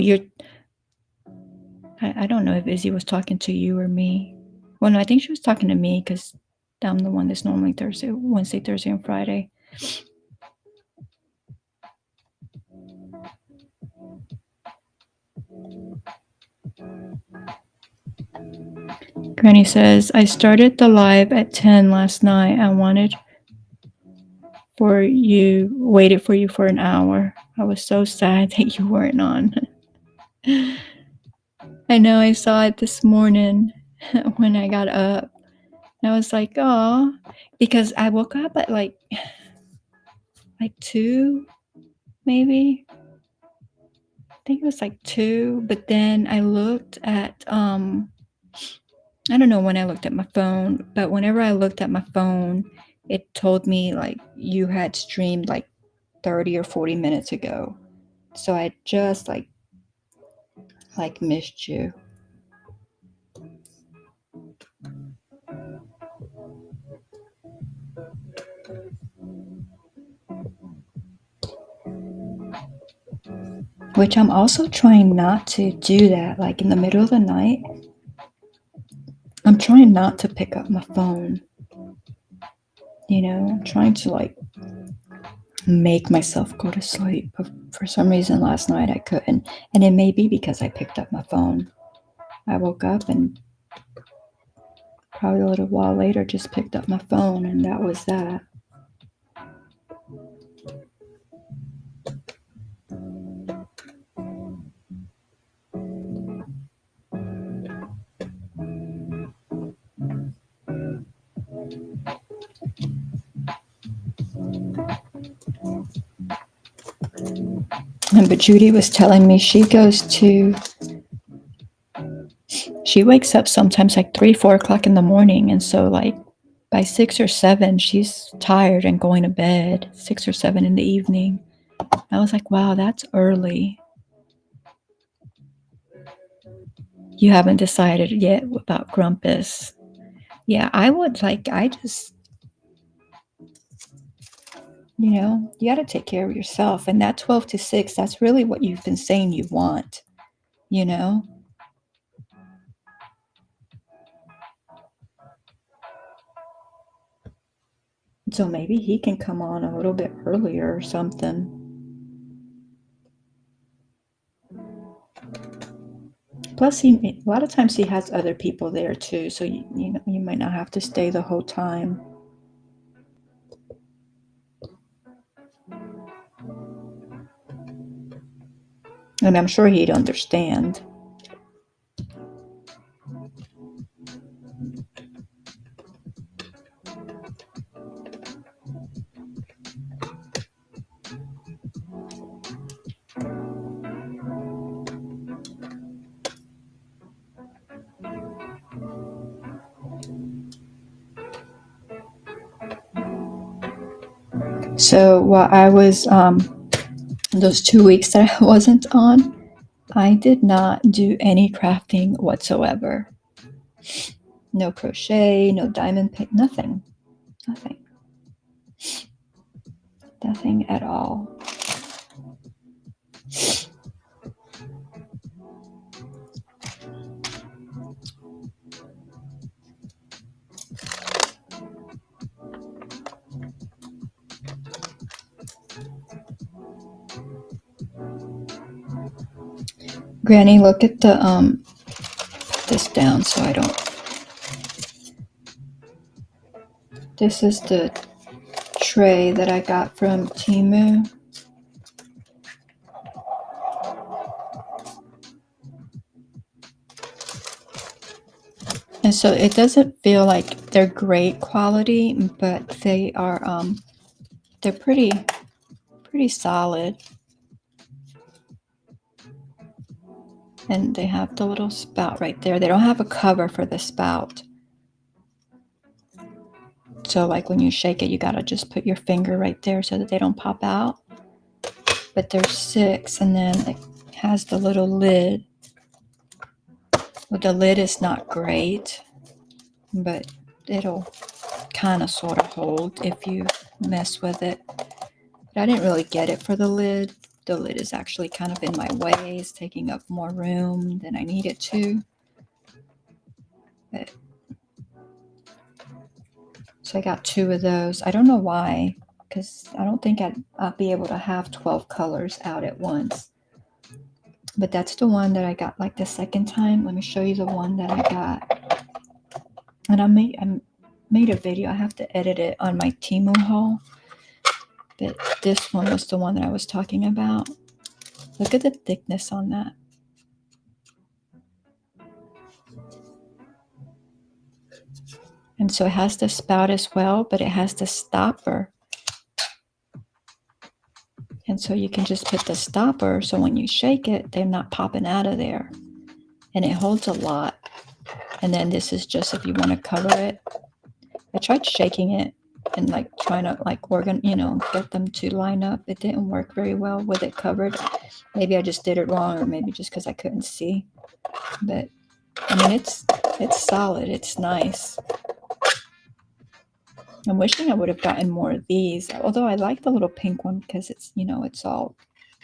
I don't know if Izzy was talking to you or me. Well, no, I think she was talking to me because I'm the one that's normally Wednesday, Thursday, and Friday. Granny says, I started the live at 10 last night. I waited for you for an hour. I was so sad that you weren't on. I know, I saw it this morning when I got up. And I was like, oh, because I woke up at like 2, maybe. I think it was like 2, but then I looked at I don't know when I looked at my phone, but whenever I looked at my phone, it told me like you had streamed like 30 or 40 minutes ago. So I just like missed you. Which I'm also trying not to do that, like in the middle of the night. I'm trying not to pick up my phone. You know, I'm trying to like make myself go to sleep. But for some reason last night I couldn't. And it may be because I picked up my phone. I woke up and probably a little while later just picked up my phone, and that was that. But Judy was telling me she wakes up sometimes like 3, 4 o'clock in the morning. And so like by 6 or 7, she's tired and going to bed, 6 or 7 in the evening. I was like, wow, that's early. You haven't decided yet about Grumpus. Yeah, I just, you got to take care of yourself. And that 12 to 6, that's really what you've been saying you want, you know? So maybe he can come on a little bit earlier or something. Plus, a lot of times he has other people there too, so you might not have to stay the whole time. And I'm sure he'd understand. So while I was those 2 weeks that I wasn't on, I did not do any crafting whatsoever. No crochet, no diamond paint, nothing. Nothing at all. Granny, look at the put this down so I don't. This is the tray that I got from Temu. And so it doesn't feel like they're great quality, but they are they're pretty solid. And they have the little spout right there. They don't have a cover for the spout. So like when you shake it, you gotta just put your finger right there so that they don't pop out. But there's 6, and then it has the little lid. Well, the lid is not great, but it'll kind of sort of hold if you mess with it. But I didn't really get it for the lid. The lid is actually kind of in my way. It's taking up more room than I need it to. But, so I got 2 of those. I don't know why, because I don't think I'll be able to have 12 colors out at once. But that's the one that I got like the second time. Let me show you the one that I got. And I made a video. I have to edit it on my Temu haul. But this one was the one that I was talking about. Look at the thickness on that. And so it has the spout as well, but it has the stopper. And so you can just put the stopper, so when you shake it, they're not popping out of there. And it holds a lot. And then this is just if you want to cover it. I tried shaking it and like trying to like get them to line up. It didn't work very well with it covered. Maybe I just did it wrong, or maybe just because I couldn't see. But I mean, it's solid. It's nice. I'm wishing I would have gotten more of these, although I like the little pink one because it's, it's all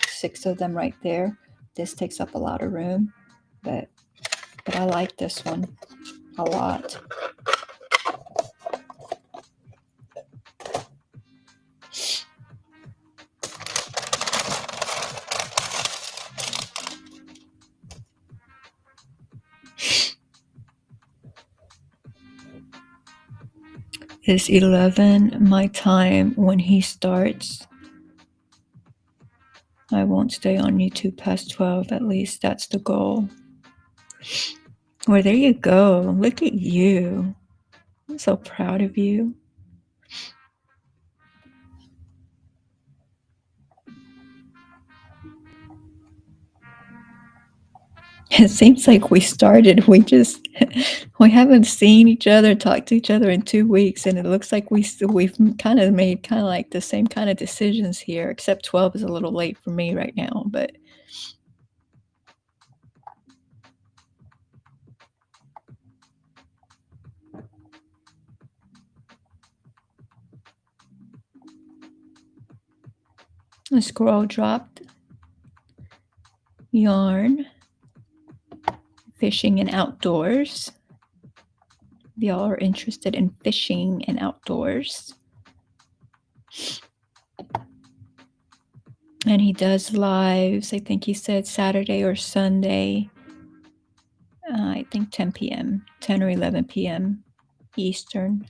6 of them right there. This takes up a lot of room, but I like this one a lot. It's 11 my time when he starts. I won't stay on YouTube past 12, at least that's the goal. Well, there you go. Look at you. I'm so proud of you. It seems like we haven't seen each other, talked to each other in 2 weeks, and it looks like we've kind of made kind of like the same kind of decisions here, except 12 is a little late for me right now, but the squirrel dropped yarn, fishing and outdoors. If y'all are interested in fishing and outdoors. And he does lives, I think he said Saturday or Sunday, I think 10 p.m., 10 or 11 p.m. Eastern.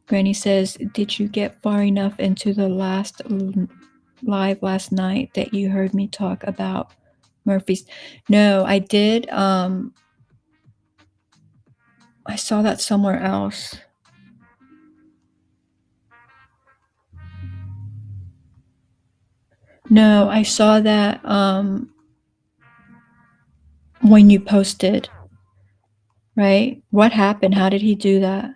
Granny says, did you get far enough into the last live last night that you heard me talk about Murphy's? No, I did. I saw that somewhere else. No, I saw that when you posted, right? What happened? How did he do that?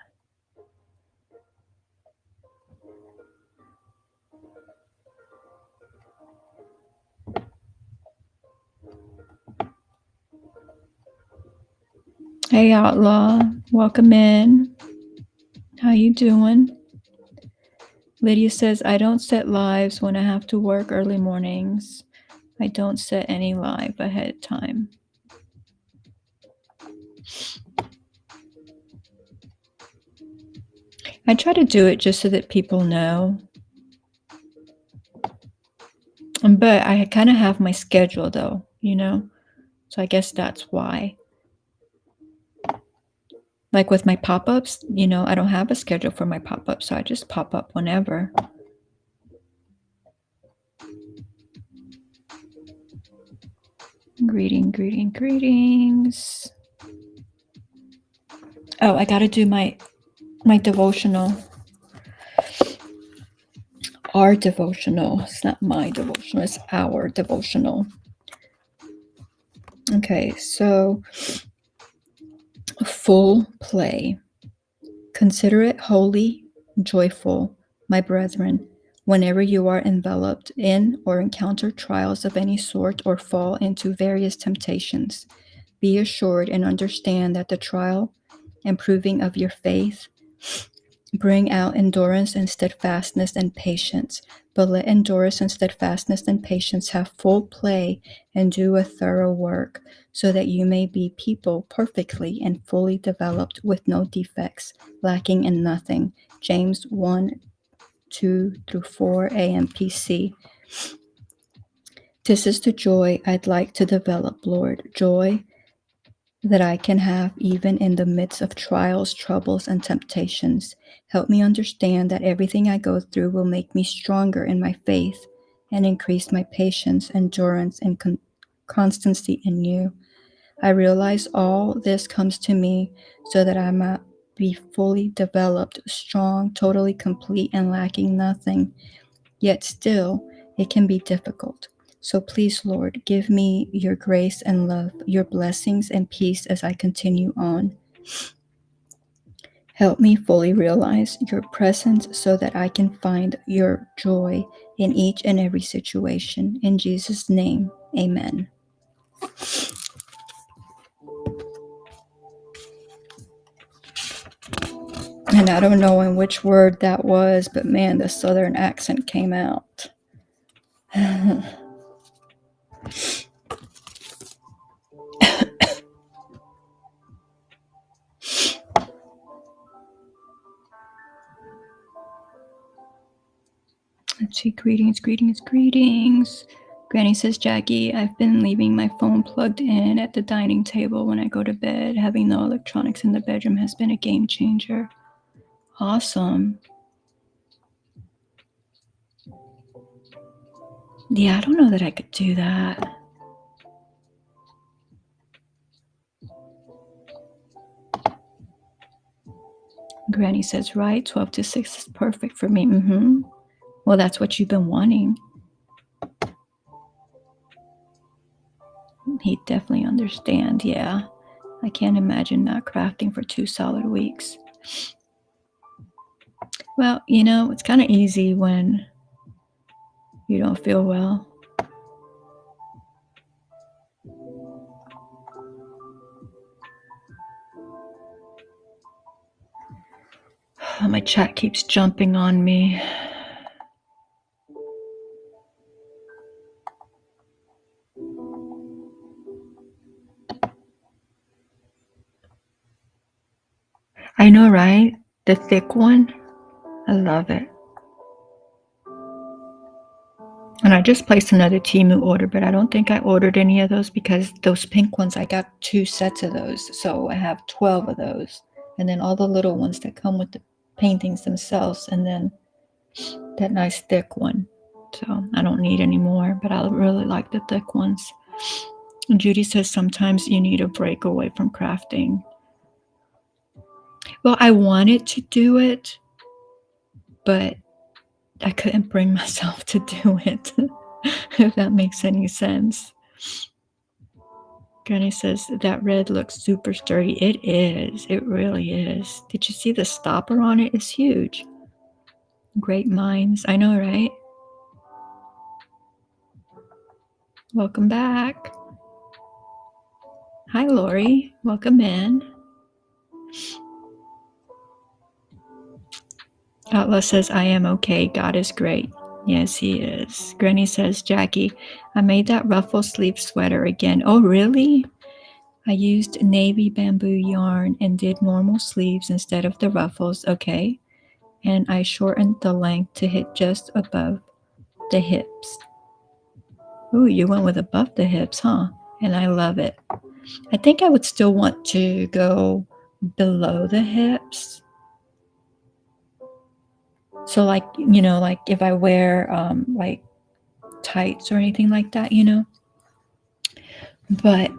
Hey, Outlaw. Welcome in. How you doing? Lydia says, I don't set lives when I have to work early mornings. I don't set any live ahead of time. I try to do it just so that people know. But I kind of have my schedule though, you know? So I guess that's why. Like with my pop-ups, you know, I don't have a schedule for my pop-ups, so I just pop up whenever. Greetings. Oh, I gotta do my devotional. Our devotional. It's not my devotional, it's our devotional. Okay, so full play. Consider it holy, joyful, my brethren, whenever you are enveloped in or encounter trials of any sort or fall into various temptations. Be assured and understand that the trial and proving of your faith bring out endurance and steadfastness and patience. But let endurance and steadfastness and patience have full play and do a thorough work, so that you may be people perfectly and fully developed with no defects, lacking in nothing. James 1:2-4 AMPC. This is the joy I'd like to develop, Lord. Joy that I can have even in the midst of trials, troubles, and temptations. Help me understand that everything I go through will make me stronger in my faith and increase my patience, endurance, and constancy in you. I realize all this comes to me so that I might be fully developed, strong, totally complete, and lacking nothing. Yet still, it can be difficult. So please, Lord, give me your grace and love, your blessings and peace as I continue on. Help me fully realize your presence so that I can find your joy in each and every situation. In Jesus' name, amen. And I don't know in which word that was, but man, the southern accent came out. Let's see, greetings. Granny says, Jackie, I've been leaving my phone plugged in at the dining table when I go to bed. Having no electronics in the bedroom has been a game changer. Awesome. Yeah, I don't know that I could do that. Granny says, right, 12 to 6 is perfect for me. Well, that's what you've been wanting. He'd definitely understand, yeah. I can't imagine not crafting for 2 solid weeks. Well, it's kind of easy when you don't feel well. My chat keeps jumping on me. I know, right? The thick one. I love it. And I just placed another Temu order, but I don't think I ordered any of those because those pink ones, I got 2 sets of those. So I have 12 of those. And then all the little ones that come with the paintings themselves. And then that nice thick one. So I don't need any more, but I really like the thick ones. And Judy says sometimes you need a break away from crafting. Well, I wanted to do it, but I couldn't bring myself to do it, if that makes any sense. Granny says that red looks super sturdy. It is. It really is. Did you see the stopper on it? It's huge. Great minds. I know, right? Welcome back. Hi, Lori. Welcome in. Outlaw says, I am okay. God is great. Yes, he is. Granny says, Jackie, I made that ruffle sleeve sweater again. Oh, really? I used navy bamboo yarn and did normal sleeves instead of the ruffles, okay? And I shortened the length to hit just above the hips. Ooh, you went with above the hips, huh? And I love it. I think I would still want to go below the hips. So like if I wear like tights or anything like that, But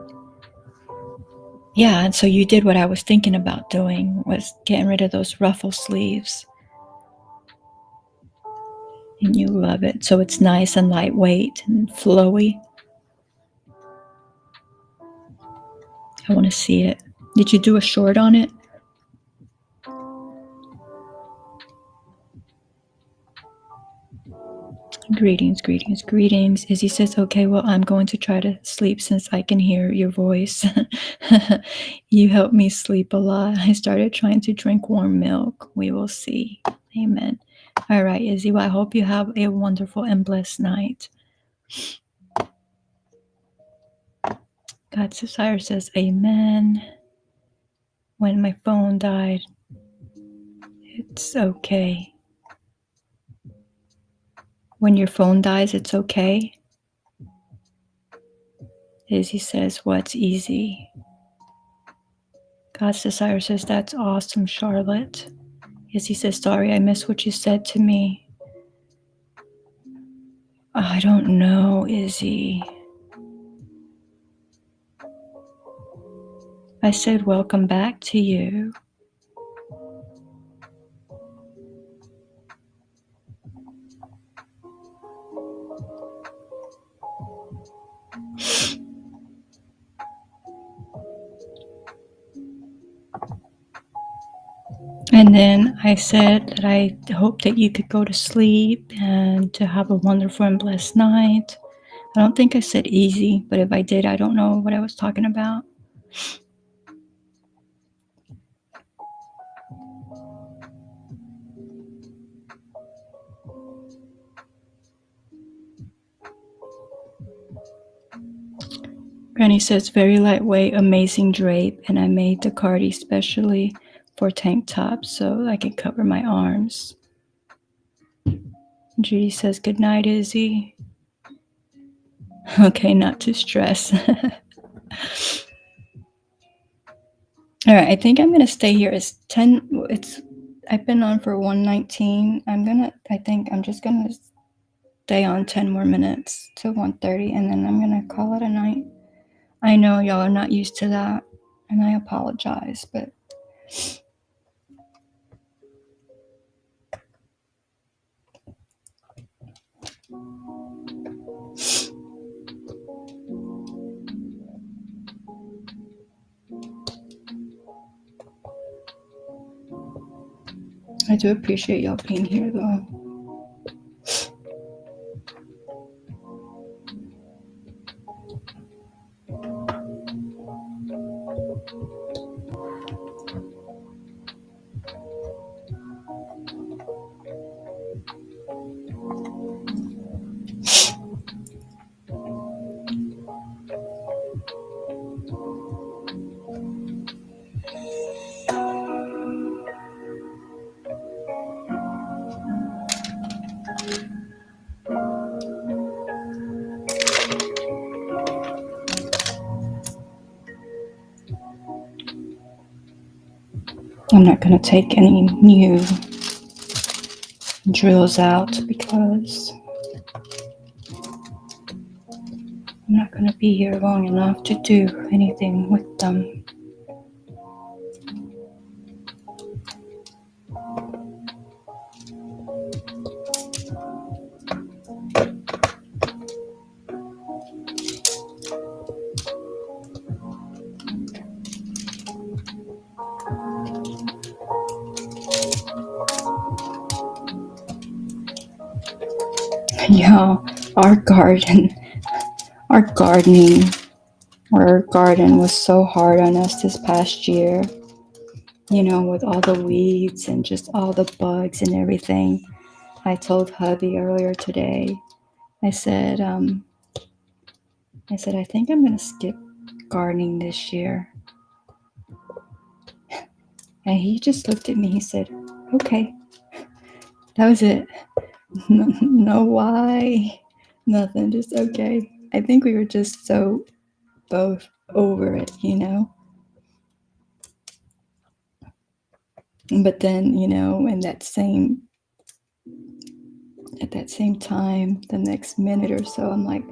yeah, and so you did what I was thinking about doing, was getting rid of those ruffle sleeves. And you love it. So it's nice and lightweight and flowy. I want to see it. Did you do a short on it? Greetings, greetings, greetings. Izzy says, okay, well, I'm going to try to sleep since I can hear your voice. You help me sleep a lot. I started trying to drink warm milk. We will see. Amen. All right, Izzy. Well, I hope you have a wonderful and blessed night. God's Desire says, amen. When my phone died, it's okay. When your phone dies, it's okay. Izzy says, what's easy? God's Desire says, that's awesome, Charlotte. Izzy says, sorry, I missed what you said to me. I don't know, Izzy. I said, welcome back to you. And then I said that I hope that you could go to sleep and to have a wonderful and blessed night. I don't think I said easy, but if I did, I don't know what I was talking about. Granny says, very lightweight, amazing drape, and I made the cardi specially for tank tops so I can cover my arms. Judy says, good night, Izzy. Okay, not to stress. All right, I think I'm gonna stay here. It's 10. I've been on for 119. I think I'm just gonna stay on 10 more minutes to 1:30, and then I'm gonna call it a night. I know y'all are not used to that, and I apologize, but I do appreciate y'all being here, though. I'm not going to take any new drills out because I'm not going to be here long enough to do anything with them. Yeah, our garden, our gardening, our garden was so hard on us this past year. You know, with all the weeds and just all the bugs and everything. I told hubby earlier today, I said, I think I'm going to skip gardening this year. And he just looked at me. He said, okay. That was it. No why. Nothing. Just okay. I think we were just so both over it, you know? But then, you know, at that same time, the next minute or so, I'm like,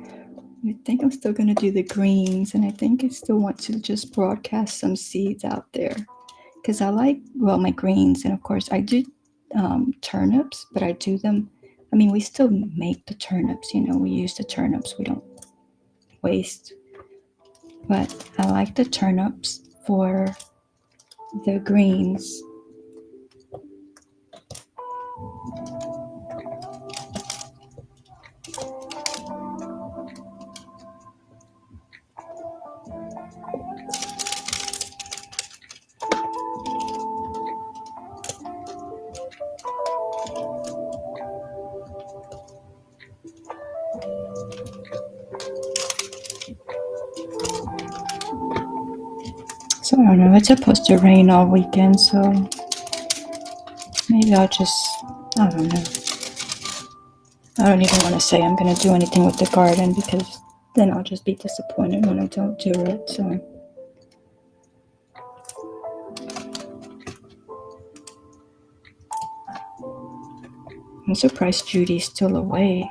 I think I'm still going to do the greens, and I think I still want to just broadcast some seeds out there because I like, well, my greens, and of course I do turnips, but I do them, I mean, we still make the turnips, you know, we use the turnips, we don't waste, but I like the turnips for the greens. So I don't know, it's supposed to rain all weekend, so maybe I'll just, I don't know. I don't even want to say I'm going to do anything with the garden because then I'll just be disappointed when I don't do it. So I'm surprised Judy's still awake.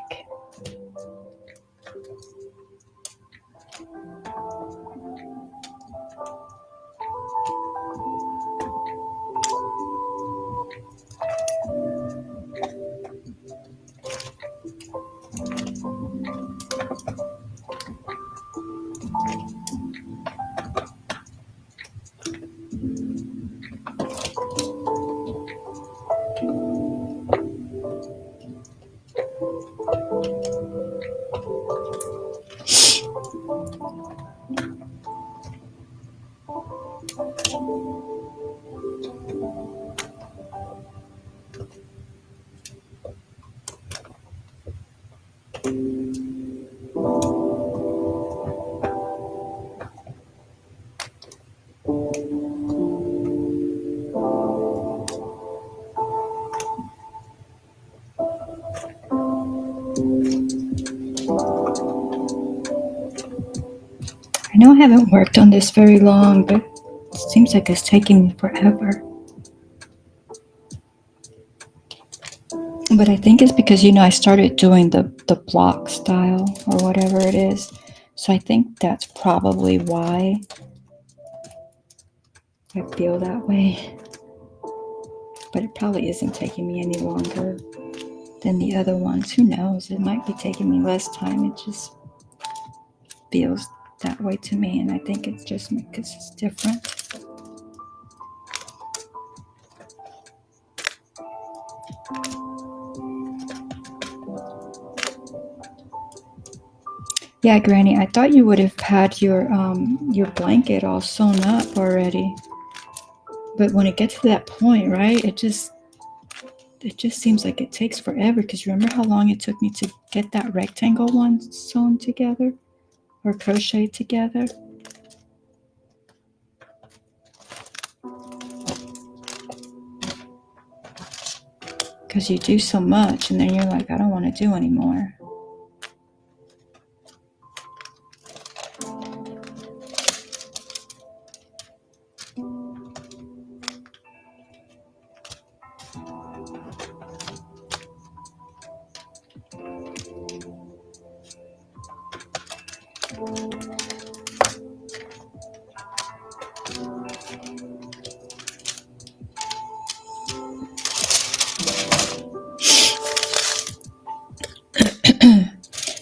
I know I haven't worked on this very long, but it seems like it's taking me forever. But I think it's because, you know, I started doing the block style or whatever it is. So I think that's probably why I feel that way. But it probably isn't taking me any longer than the other ones. Who knows? It might be taking me less time. It just feels that way to me. And I think it's just because it's different. Yeah, Granny, I thought you would have had your blanket all sewn up already. But when it gets to that point, right, it just seems like it takes forever, because remember how long it took me to get that rectangle one sewn together or crocheted together? Because you do so much and then you're like, I don't want to do anymore.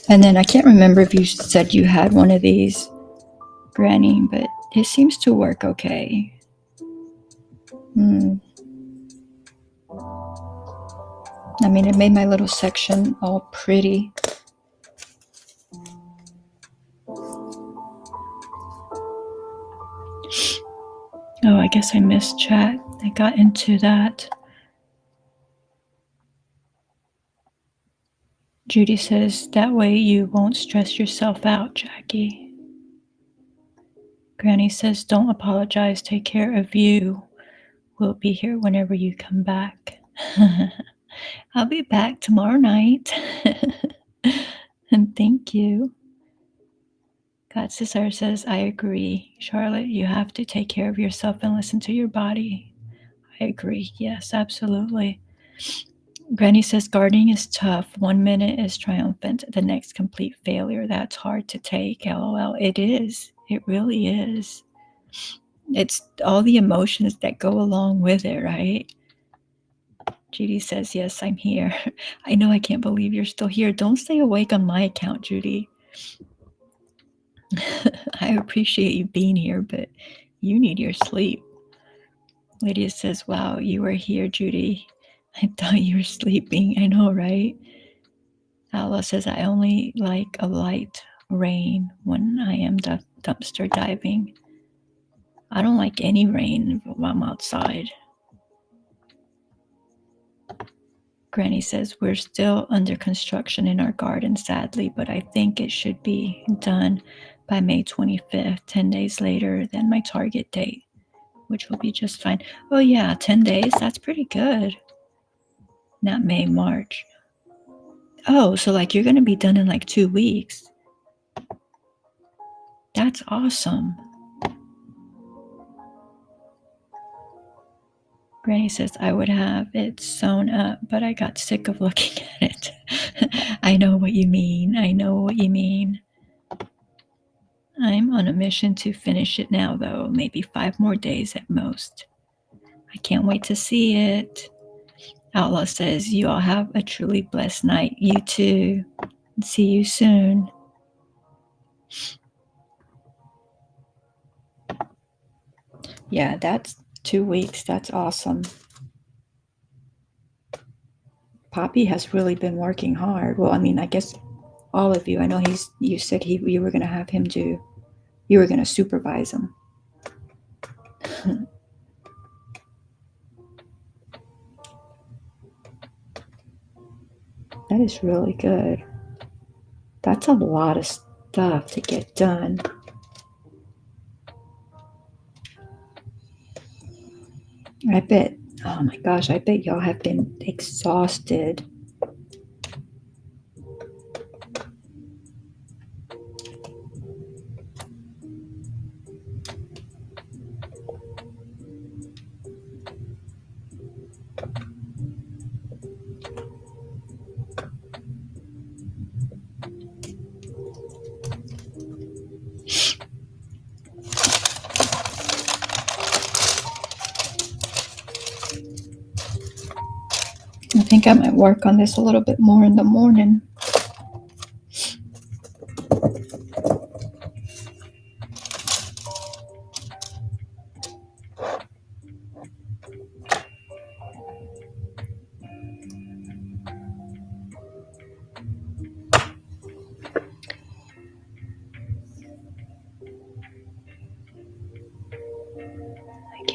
And then I can't remember if you said you had one of these, Granny, but it seems to work okay. I mean, it made my little section all pretty. Oh, I guess I missed chat. I got into that. Judy says, that way you won't stress yourself out, Jackie. Granny says, don't apologize. Take care of you. We'll be here whenever you come back. I'll be back tomorrow night. And thank you. God Cesar says, I agree. Charlotte, you have to take care of yourself and listen to your body. I agree. Yes, absolutely. Granny says, gardening is tough. 1 minute is triumphant, the next complete failure. That's hard to take. LOL. It is. It really is. It's all the emotions that go along with it, right? Judy says, yes, I'm here. I know, I can't believe you're still here. Don't stay awake on my account, Judy. I appreciate you being here, but you need your sleep. Lydia says, wow, you were here, Judy. I thought you were sleeping. I know, right? Alva says, I only like a light rain when I am dumpster diving. I don't like any rain while I'm outside. Granny says, we're still under construction in our garden, sadly, but I think it should be done by May 25th, 10 days later than my target date, which will be just fine. Oh yeah, 10 days, that's pretty good. Not May, March. Oh, so like you're going to be done in like 2 weeks. That's awesome. Granny says, I would have it sewn up, but I got sick of looking at it. I know what you mean. I know what you mean. I'm on a mission to finish it now, though. Maybe 5 more days at most. I can't wait to see it. Outlaw says, you all have a truly blessed night. You too. See you soon. Yeah, that's 2 weeks. That's awesome. Poppy has really been working hard. Well, I mean, I guess all of you. I know you said you were going to have him do, you were going to supervise him. That is really good. That's a lot of stuff to get done. I bet, oh my gosh, I bet y'all have been exhausted. I think I might work on this a little bit more in the morning.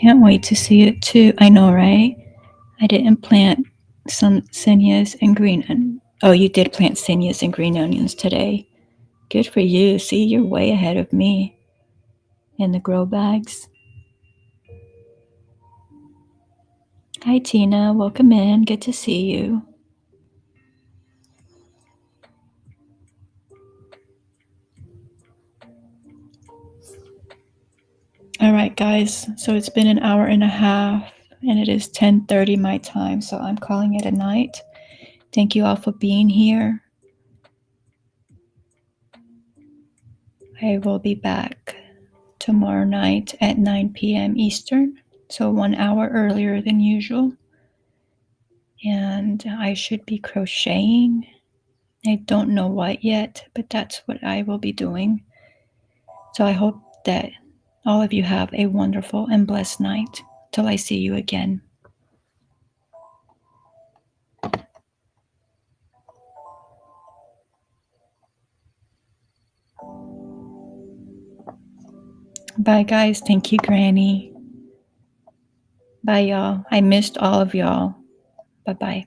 Can't wait to see it too. I know, right? I didn't plant some zinnias and green. Oh, you did plant zinnias and green onions today. Good for you. See, you're way ahead of me in the grow bags. Hi, Tina. Welcome in. Good to see you. All right, guys. So it's been an hour and a half, and it is 10:30 my time. So I'm calling it a night. Thank you all for being here. I will be back tomorrow night at 9 p.m. Eastern, so 1 hour earlier than usual. And I should be crocheting. I don't know what yet, but that's what I will be doing. So I hope that all of you have a wonderful and blessed night till I see you again. Bye, guys. Thank you, Granny. Bye, y'all. I missed all of y'all. Bye-bye.